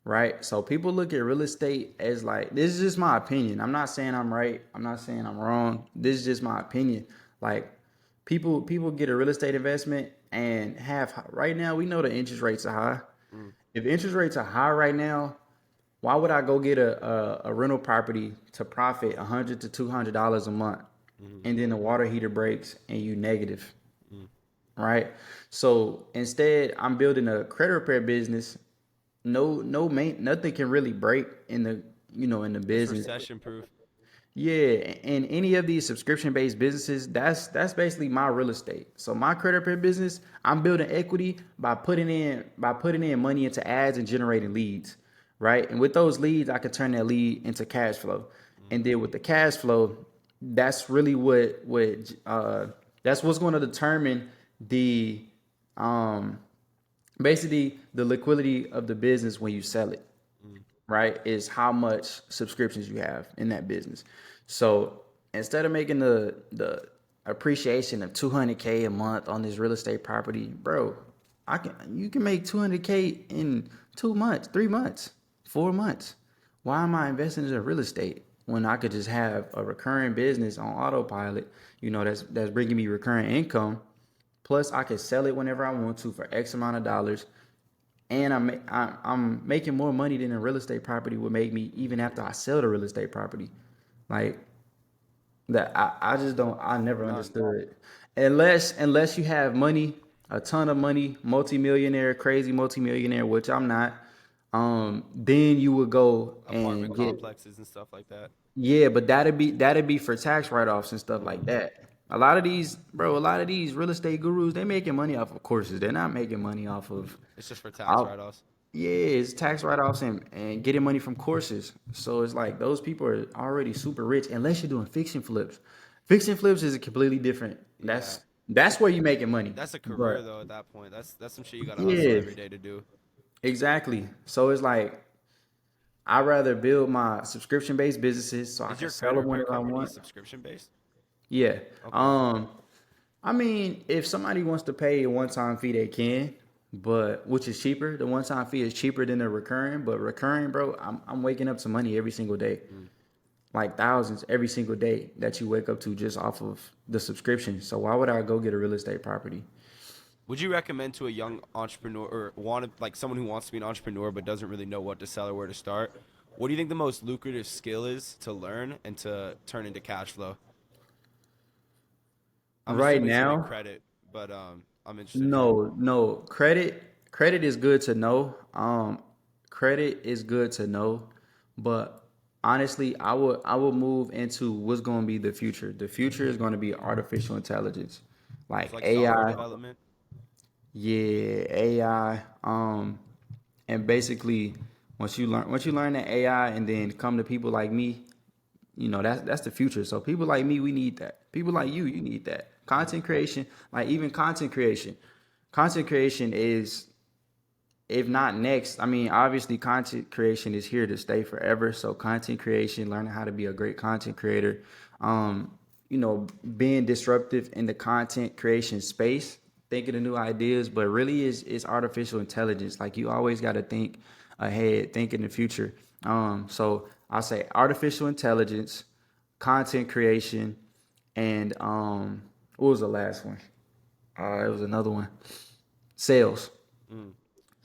right? So people look at real estate as like, this is just my opinion. I'm not saying I'm right. I'm not saying I'm wrong. This is just my opinion. Like people get a real estate investment and have right now we know the interest rates are high. If interest rates are high right now, why would I go get a rental property to profit $100 to $200 a month, and then the water heater breaks and you negative, right? So instead, I'm building a credit repair business. Nothing can really break in the It's business. recession proof. Yeah, and any of these subscription-based businesses, that's basically my real estate. So my credit repair business, I'm building equity by putting in money into ads and generating leads, right? And with those leads, I can turn that lead into cash flow. And then with the cash flow, that's really that's what's going to determine the um basically the liquidity of the business when you sell it, right? Is how much subscriptions you have in that business. So instead of making the appreciation of 200K a month on this real estate property, bro, you can make 200K in 2 months, 3 months, 4 months. Why am I investing in real estate when I could just have a recurring business on autopilot? That's bringing me recurring income. Plus, I can sell it whenever I want to for X amount of dollars, and I'm making more money than a real estate property would make me even after I sell the real estate property. Like that, I just don't. I never understood it. Unless you have money, a ton of money, multimillionaire, crazy multimillionaire, which I'm not. Then you would go Apartment and get. complexes and stuff like that. Yeah, but that'd be for tax write-offs and stuff like that. A lot of these real estate gurus, they making money off of courses. They're not making money off of It's just for tax out. write-offs. Yeah, it's tax write-offs and getting money from courses. So it's like those people are already super rich unless you're doing fix and flips. Fix and flips is a completely different. That's where you're making money. That's a career But though at that point. That's some shit you gotta hustle yeah, every day to do. exactly. So it's like I'd rather build my subscription-based businesses so I Is can your sell credit them repair whenever I company want. subscription based? Yeah. Okay. I mean, if somebody wants to pay a one-time fee, they can, but which is cheaper. The one-time fee is cheaper than the recurring, but recurring, bro, I'm waking up to money every single day, like thousands every single day that you wake up to just off of the subscription. So why would I go get a real estate property? Would you recommend to a young entrepreneur or like someone who wants to be an entrepreneur but doesn't really know what to sell or where to start? What do you think the most lucrative skill is to learn and to turn into cash flow? I'm Right assuming it's gonna be now, credit, but I'm interested in hearing. no. Credit is good to know. Credit is good to know, but honestly, I would move into what's going to be the future. The future is going to be artificial intelligence, It's like like software AI. development. Yeah, AI. And basically, once you learn that AI, and then come to people like me, that's the future. So people like me, we need that. People like you need that. Content creation, like even content creation is if not next, I mean, obviously content creation is here to stay forever. So content creation, learning how to be a great content creator, um, being disruptive in the content creation space, thinking of new ideas, but really is artificial intelligence. Like you always got to think ahead, think in the future. So I say artificial intelligence, content creation, and what was the last one? It was another one. Sales.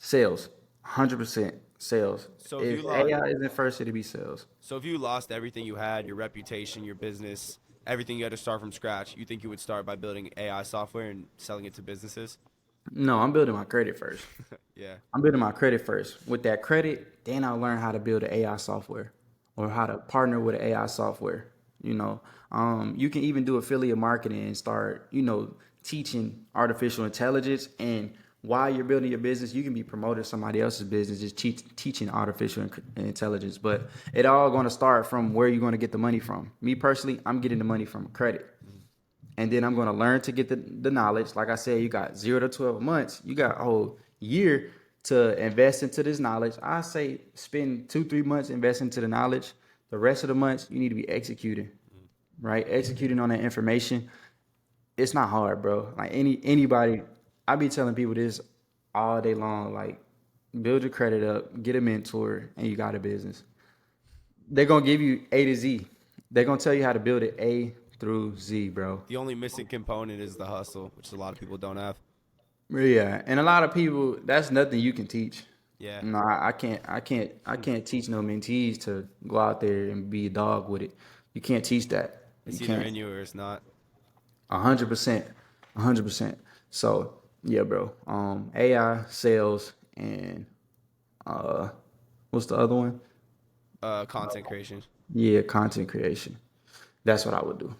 Sales, 100% sales. So if you If lost, AI isn't first, it'd be sales. so if you lost everything you had, your reputation, your business, everything you had to start from scratch, you think you would start by building AI software and selling it to businesses? No, I'm building my credit first. Yeah. I'm building my credit first. With that credit, then I'll learn how to build an AI software or how to partner with an AI software. You can even do affiliate marketing and start, teaching artificial intelligence. And while you're building your business, you can be promoting somebody else's business, just teaching artificial intelligence. But it all going to start from where you're going to get the money from. Me personally, I'm getting the money from credit. And then I'm going to learn to get the knowledge. Like I said, you got 0 to 12 months. You got a whole year to invest into this knowledge. I say spend 2-3 months investing into the knowledge. The rest of the months, you need to be executing, right? Executing on that information. It's not hard, bro. Like anybody, I be telling people this all day long. Like, build your credit up, get a mentor, and you got a business. They're going to give you A to Z. They're going to tell you how to build it A through Z, bro. The only missing component is the hustle, which a lot of people don't have. Yeah, and a lot of people, that's nothing you can teach. Yeah. No, I can't teach no mentees to go out there and be a dog with it. You can't teach that. It's You either can't. in you or it's not. 100%, 100%. So yeah, bro. AI, sales, and uh, what's the other one? Content creation. Yeah, content creation. That's what I would do.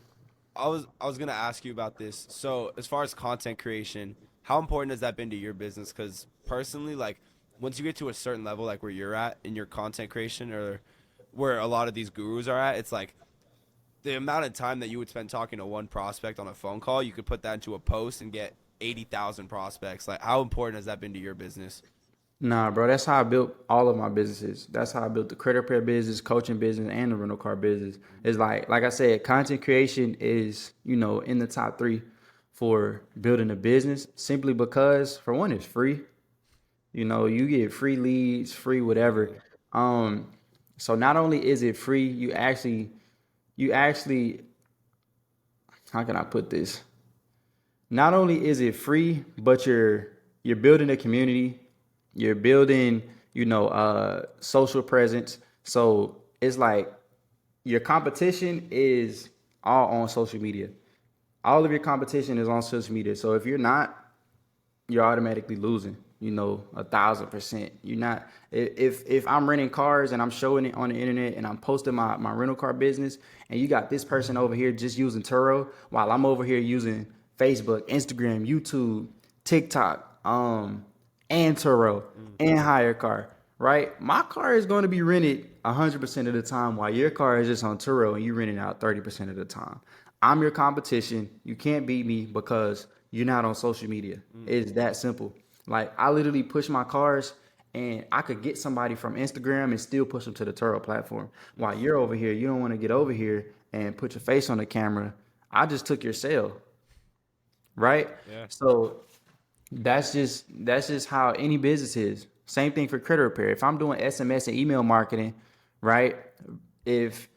I was gonna ask you about this. So as far as content creation, how important has that been to your business? Because personally, like once you get to a certain level, like where you're at in your content creation, or where a lot of these gurus are at, it's like the amount of time that you would spend talking to one prospect on a phone call, you could put that into a post and get 80,000 prospects. Like how important has that been to your business? Nah, bro, that's how I built all of my businesses. That's how I built the credit repair business, coaching business, and the rental car business. It's like I said, content creation is, in the top three for building a business simply because, for one, it's free. You get free leads, free whatever. Um, so not only is it free, you actually, how can I put this? Not only is it free, but you're building a community, you're building, social presence. So it's like your competition is all on social media. All of your competition is on social media. So if you're not, you're automatically losing, 1,000%. You're not, if I'm renting cars and I'm showing it on the internet and I'm posting my rental car business, and you got this person over here just using Turo while I'm over here using Facebook, Instagram, YouTube, TikTok, and Turo and Hire Car, right? My car is going to be rented 100% of the time while your car is just on Turo and you renting out 30% of the time. I'm your competition. You can't beat me because you're not on social media. It's that simple. Like, I literally push my cars and I could get somebody from Instagram and still push them to the Turo platform. While you're over here, you don't want to get over here and put your face on the camera. I just took your sale, right? Yeah. So that's just how any business is. Same thing for credit repair. If I'm doing SMS and email marketing, right? If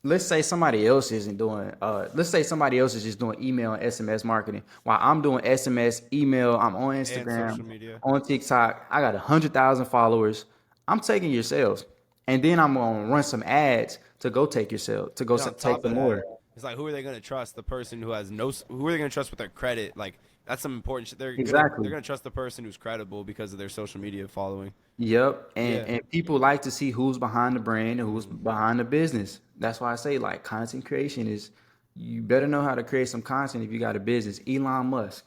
let's say somebody else isn't doing let's say somebody else is just doing email and SMS marketing while I'm doing SMS, email, I'm on And Instagram, social media. on TikTok, I got 100,000 followers. I'm taking your sales. And then I'm gonna run some ads to go take your sale, to go And on take top some of more. that, it's like who are they going to trust? The person who has no. Who are they going to trust with their credit? Like that's some important shit. Exactly. They're gonna trust the person who's credible because of their social media following. Yep. And Yeah. and people like to see who's behind the brand and who's behind the business. That's why I say, like, content creation is, you better know how to create some content if you got a business. Elon Musk,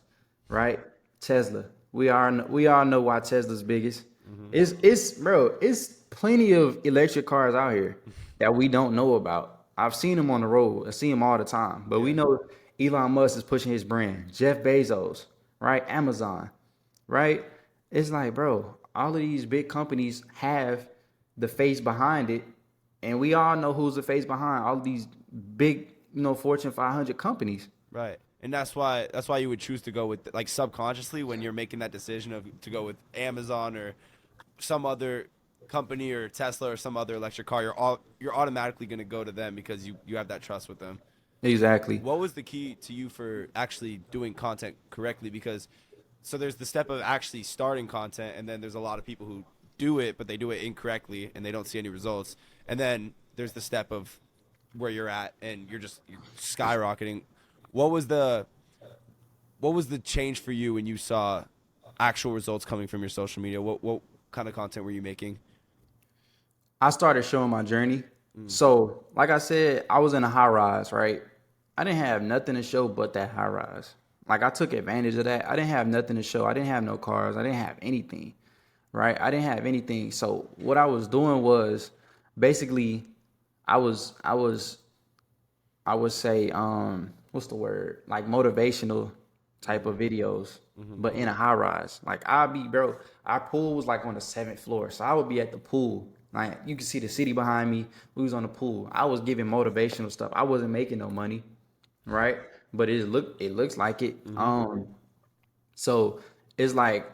right? Tesla. We all know why Tesla's biggest. It's bro, it's plenty of electric cars out here that we don't know about. I've seen them on the road. I see them all the time. But we Yeah. know Elon Musk is pushing his brand. Jeff Bezos, right? Amazon, right? It's like, bro, all of these big companies have the face behind it, and we all know who's the face behind all of these big, Fortune 500 companies. Right. And that's why you would choose to go with, like, subconsciously when you're making that decision to go with Amazon or some other company or Tesla or some other electric car. You're automatically going to go to them because you have that trust with them. Exactly. What was the key to you for actually doing content correctly? Because so there's the step of actually starting content, and then there's a lot of people who do it, but they do it incorrectly and they don't see any results. And then there's the step of where you're at and you're skyrocketing. What was the change for you when you saw actual results coming from your social media? What kind of content were you making? I started showing my journey. So, like I said, I was in a high rise, right? I didn't have nothing to show but that high rise. Like, I took advantage of that. I didn't have nothing to show. I didn't have no cars. I didn't have anything, right? I didn't have anything. So, what I was doing was basically, I would say, what's the word? Like motivational type of videos, but in a high rise. Like bro, our pool was like on the 7th floor. So I would be at the pool. Like you can see the city behind me. We was on the pool. I was giving motivational stuff. I wasn't making no money, right? But it looks like it. So it's like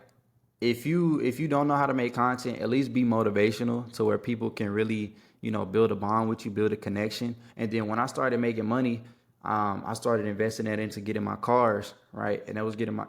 if you don't know how to make content, at least be motivational to where people can really, build a bond with you, build a connection. And then when I started making money, I started investing that into getting my cars, right? And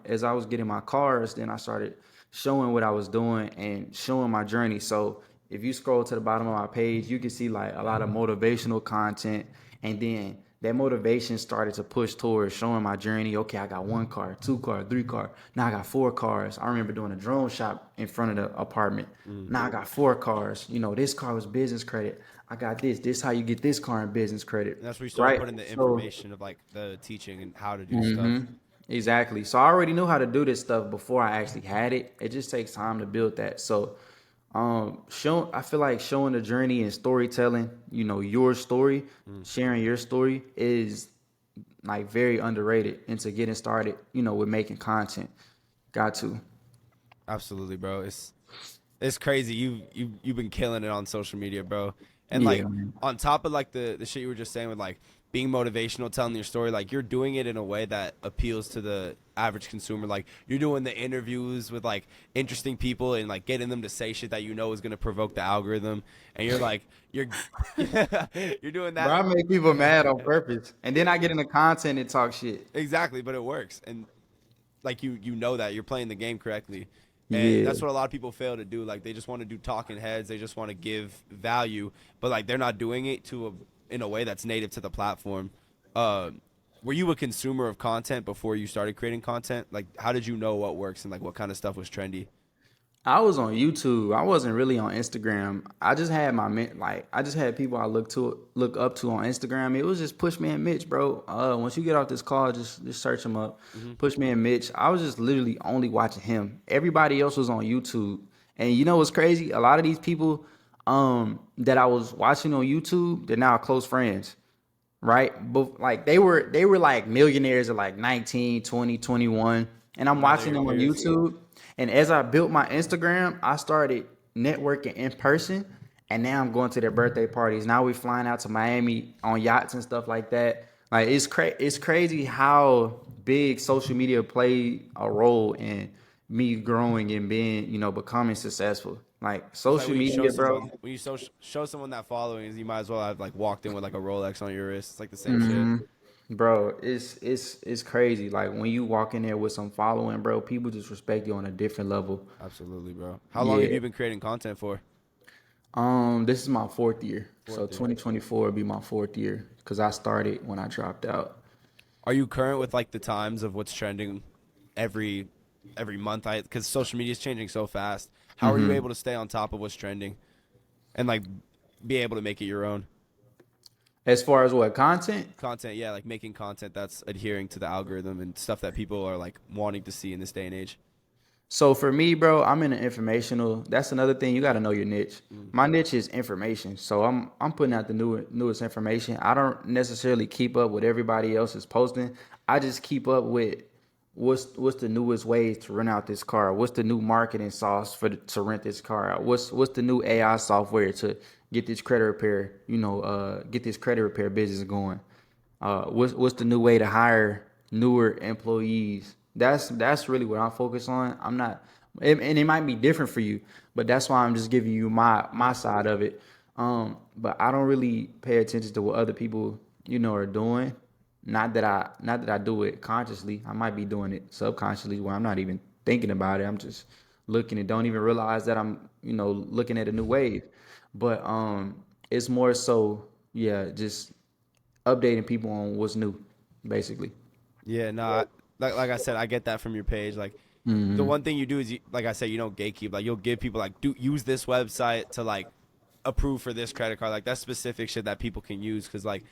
as I was getting my cars, then I started showing what I was doing and showing my journey. So if you scroll to the bottom of my page, you can see like a lot of motivational content, and then that motivation started to push towards showing my journey. Okay, I got 1 car, 2 car, 3 car. Now I got 4 cars. I remember doing a drone shop in front of the apartment. Now I got 4 cars. This car was business credit. I got this. This how you get this car in business credit. And that's where you start right? putting the So, information of like the teaching and how to do stuff. exactly. So I already knew how to do this stuff before I actually had it. It just takes time to build that. So I feel like showing the journey and storytelling, your story, sharing your story is like very underrated into getting started, with making content. Got to. Absolutely, bro. It's crazy. You've been killing it on social media, bro. And like Yeah, man. on top of like the shit you were just saying with like being motivational, telling your story, like you're doing it in a way that appeals to the average consumer. Like you're doing the interviews with like interesting people and like getting them to say shit that is gonna provoke the algorithm. And you're like you're you're doing that. Bro, I make people mad on purpose. And then I get into content and talk shit. Exactly, but it works. And like you know that you're playing the game correctly. And Yeah. that's what a lot of people fail to do. Like they just want to do talking heads. They just want to give value, but like they're not doing it in a way that's native to the platform. Were you a consumer of content before you started creating content? Like how did you know what works and like what kind of stuff was trendy? I was on YouTube. I wasn't really on Instagram. I just had I just had people I look up to on Instagram. It was just Pushman Mitch, bro. Once you get off this call, just search him up. Pushman Mitch. I was just literally only watching him. Everybody else was on YouTube. And you know what's crazy? A lot of these people that I was watching on YouTube, they're now close friends. Right? But like they were like millionaires at like 19, 20, 21. And I'm Now they're watching your them on peers. YouTube. And as I built my Instagram, I started networking in person. And now I'm going to their birthday parties. Now we're flying out to Miami on yachts and stuff like that. Like it's crazy how big social media played a role in me growing and being, becoming successful. Like It's like social media, bro. when you show someone that following, you might as well have like walked in with like a Rolex on your wrist. It's like the same shit. Bro, it's crazy. Like when you walk in there with some following, bro, people just respect you on a different level. Absolutely, bro. How long have Yeah. you been creating content for? This is my 4th year. So Fourth year. 2024 will be my 4th year because I started when I dropped out. Are you current with like the times of what's trending every month? Because social media is changing so fast. How are you able to stay on top of what's trending and like be able to make it your own As far as what content? content? Yeah, like making content that's adhering to the algorithm and stuff that people are like wanting to see in this day and age. So for me, bro, I'm in the informational. That's another thing. You got to know your niche. My niche is information. So I'm putting out the newest information. I don't necessarily keep up with everybody else is posting. I just keep up with what's the newest ways to rent out this car? What's the new marketing sauce to rent this car out? What's the new AI software to get this credit repair, get this credit repair business going? What's the new way to hire newer employees? That's really what I'm focused on. I'm not, and it might be different for you, but that's why I'm just giving you my side of it. But I don't really pay attention to what other people, are doing. Not that I do it consciously. I might be doing it subconsciously where I'm not even thinking about it. I'm just looking and don't even realize that I'm, looking at a new wave. But it's more so, yeah, just updating people on what's new, basically. Yeah, no, like I said, I get that from your page. Like, the one thing you do is, like I said, you don't gatekeep. Like, you'll give people, like, use this website to, like, approve for this credit card. Like, that's specific shit that people can use. Because, like,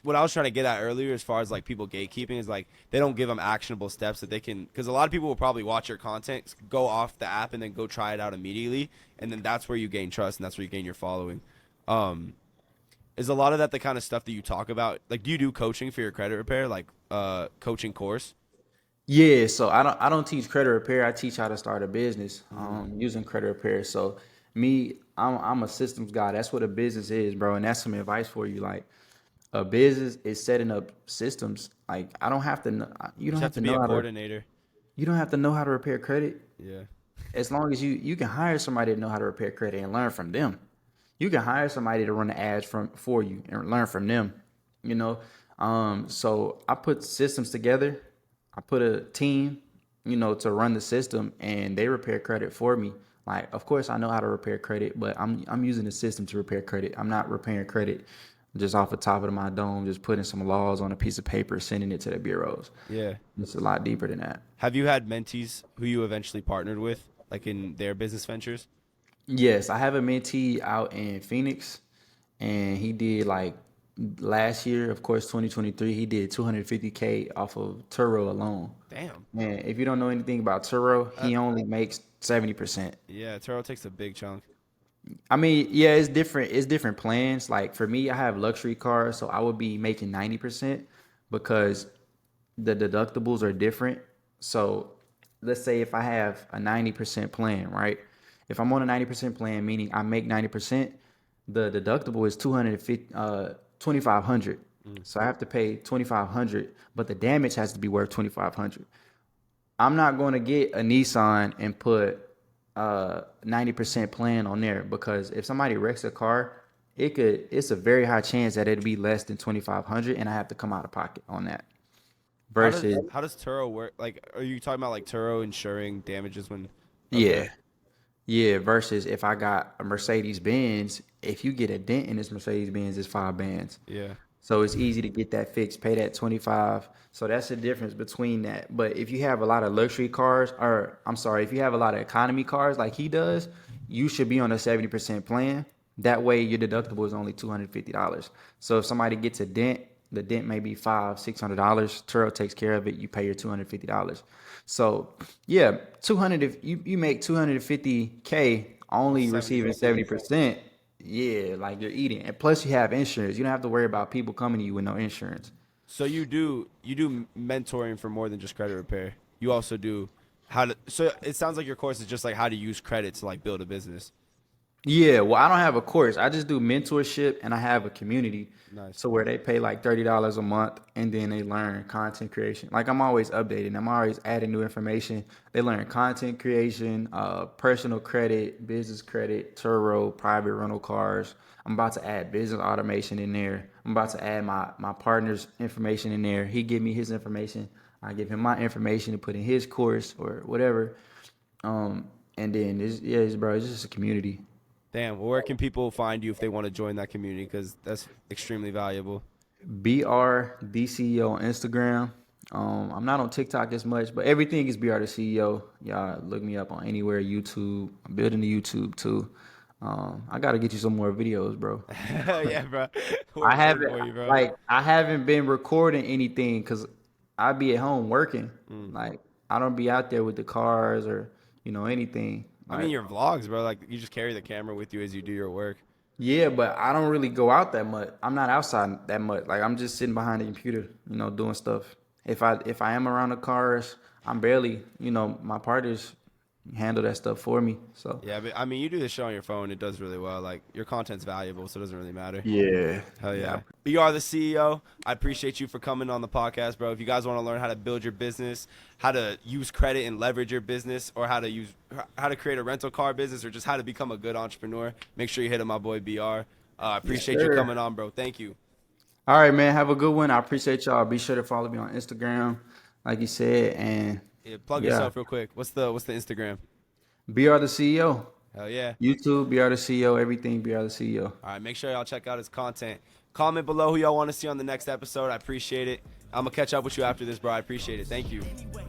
what I was trying to get at earlier as far as, like, people gatekeeping is, like, they don't give them actionable steps that they can. Because a lot of people will probably watch your content, go off the app, and then go try it out immediately. And then that's where you gain trust, and that's where you gain your following. Is a lot of that the kind of stuff that you talk about? Like, do you do coaching for your credit repair, like coaching course? Yeah, so I don't teach credit repair. I teach how to start a business using credit repair. So I'm a systems guy. That's what a business is, bro. And that's some advice for you. Like a business is setting up systems. Like I don't have to. You You don't just have have to to be know a how to. coordinator. You don't have to know how to repair credit. Yeah. As long as you can hire somebody to know how to repair credit and learn from them. You can hire somebody to run the ads for you and learn from them. You know, so I put systems together. I put a team, to run the system, and they repair credit for me. Like, of course, I know how to repair credit, but I'm using the system to repair credit. I'm not repairing credit just off the top of my dome, just putting some laws on a piece of paper, sending it to the bureaus. Yeah. It's a lot deeper than that. Have you had mentees who you eventually partnered with, like in their business ventures? Yes, I have a mentee out in Phoenix, and he did like last year, of course, 2023. He did 250K off of Turo alone. Damn. Man, if you don't know anything about Turo, he only makes 70%. Yeah, Turo takes a big chunk. I mean, yeah, it's different. It's different plans. Like for me, I have luxury cars, so I would be making 90% because the deductibles are different. So let's say if I have a 90% plan, right? If I'm on a 90% plan, meaning I make 90%, the deductible is 2,500. So I have to pay 2,500, but the damage has to be worth 2,500. I'm not going to get a Nissan and put 90% plan on there because if somebody wrecks a car, it's a very high chance that it'll be less than 2,500 and I have to come out of pocket on that. Versus, How does Turo work? Like, are you talking about like Turo insuring damages when? yeah. Okay. Yeah, versus if I got a Mercedes Benz, if you get a dent in this Mercedes Benz, it's 5 bands. Yeah. So it's easy to get that fixed, pay that 25. So that's the difference between that. But if you have a lot of luxury cars, or I'm sorry, if you have a lot of economy cars like he does, you should be on a 70% plan. That way your deductible is only $250. So if somebody gets a dent, the dent may be $500-600. Turo takes care of it. You pay your $250. So yeah, 200. If you make 250K only receiving 70%, yeah, like you're eating. And plus you have insurance. You don't have to worry about people coming to you with no insurance. So you do mentoring for more than just credit repair. You also do how to. So it sounds like your course is just like how to use credit to like build a business. Yeah, well, I don't have a course. I just do mentorship, and I have a community. Nice. So where they pay like $30 a month, and then they learn content creation. Like I'm always updating. I'm always adding new information. They learn content creation, personal credit, business credit, Turo, private rental cars. I'm about to add business automation in there. I'm about to add my partner's information in there. He give me his information. I give him my information to put in his course or whatever. And then it's just a community. Damn. Well, where can people find you if they want to join that community? Because that's extremely valuable. Brtheceo on Instagram. I'm not on TikTok as much, but everything is Brtheceo. Y'all look me up on anywhere, YouTube. I'm building the YouTube too. I gotta get you some more videos, bro. Yeah, bro. We're I waiting haven't for you, bro. I haven't been recording anything because I be at home working. Like I don't be out there with the cars or anything. I mean, your vlogs, bro. Like you just carry the camera with you as you do your work. Yeah, but I don't really go out that much. I'm not outside that much. Like I'm just sitting behind the computer, doing stuff. if I am around the cars, I'm barely, my partners handle that stuff for me. So Yeah, but I mean, you do the show on your phone. It does really well. Like, your content's valuable, so it doesn't really matter. yeah, Hell yeah. You are the CEO. I appreciate you for coming on the podcast, bro. If you guys want to learn how to build your business, how to use credit and leverage your business, or how to create a rental car business, or just how to become a good entrepreneur, make sure you hit up my boy BR. I appreciate you coming on, bro. Thank you. All right, man. Have a good one. I appreciate y'all. Be sure to follow me on Instagram, like you said, and Yeah, plug yourself real quick. What's the Instagram? BR the CEO. Hell yeah. YouTube, BR the CEO. Everything, BR the CEO. All right, make sure y'all check out his content. Comment below who y'all want to see on the next episode. I appreciate it. I'm going to catch up with you after this, bro. I appreciate it. Thank you.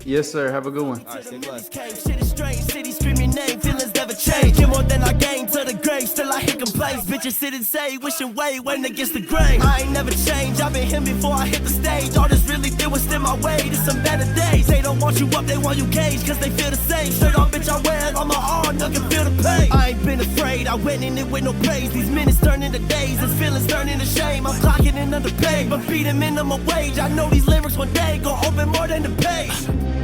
Yes, sir. Have a good one. All right, stay blessed. Shit is strange, city scream your name, feelings never change. Get more than I gain to the grave, still I hear complaints. Bitches sit and say, wish and wait, when against the grain. I ain't never changed, I've been here before I hit the stage. All this really did was in my way to some better days. They don't want you up, they want you caged, cause they feel the same. Straight up, bitch, I wear it on my arm, I can feel the pain. I ain't been afraid, I went in it with no praise. These minutes turn into days, and feelings turn into shame. I'm clocking in underpaid, but beating minimum wage. I know these lyrics one day gon' open more than the page.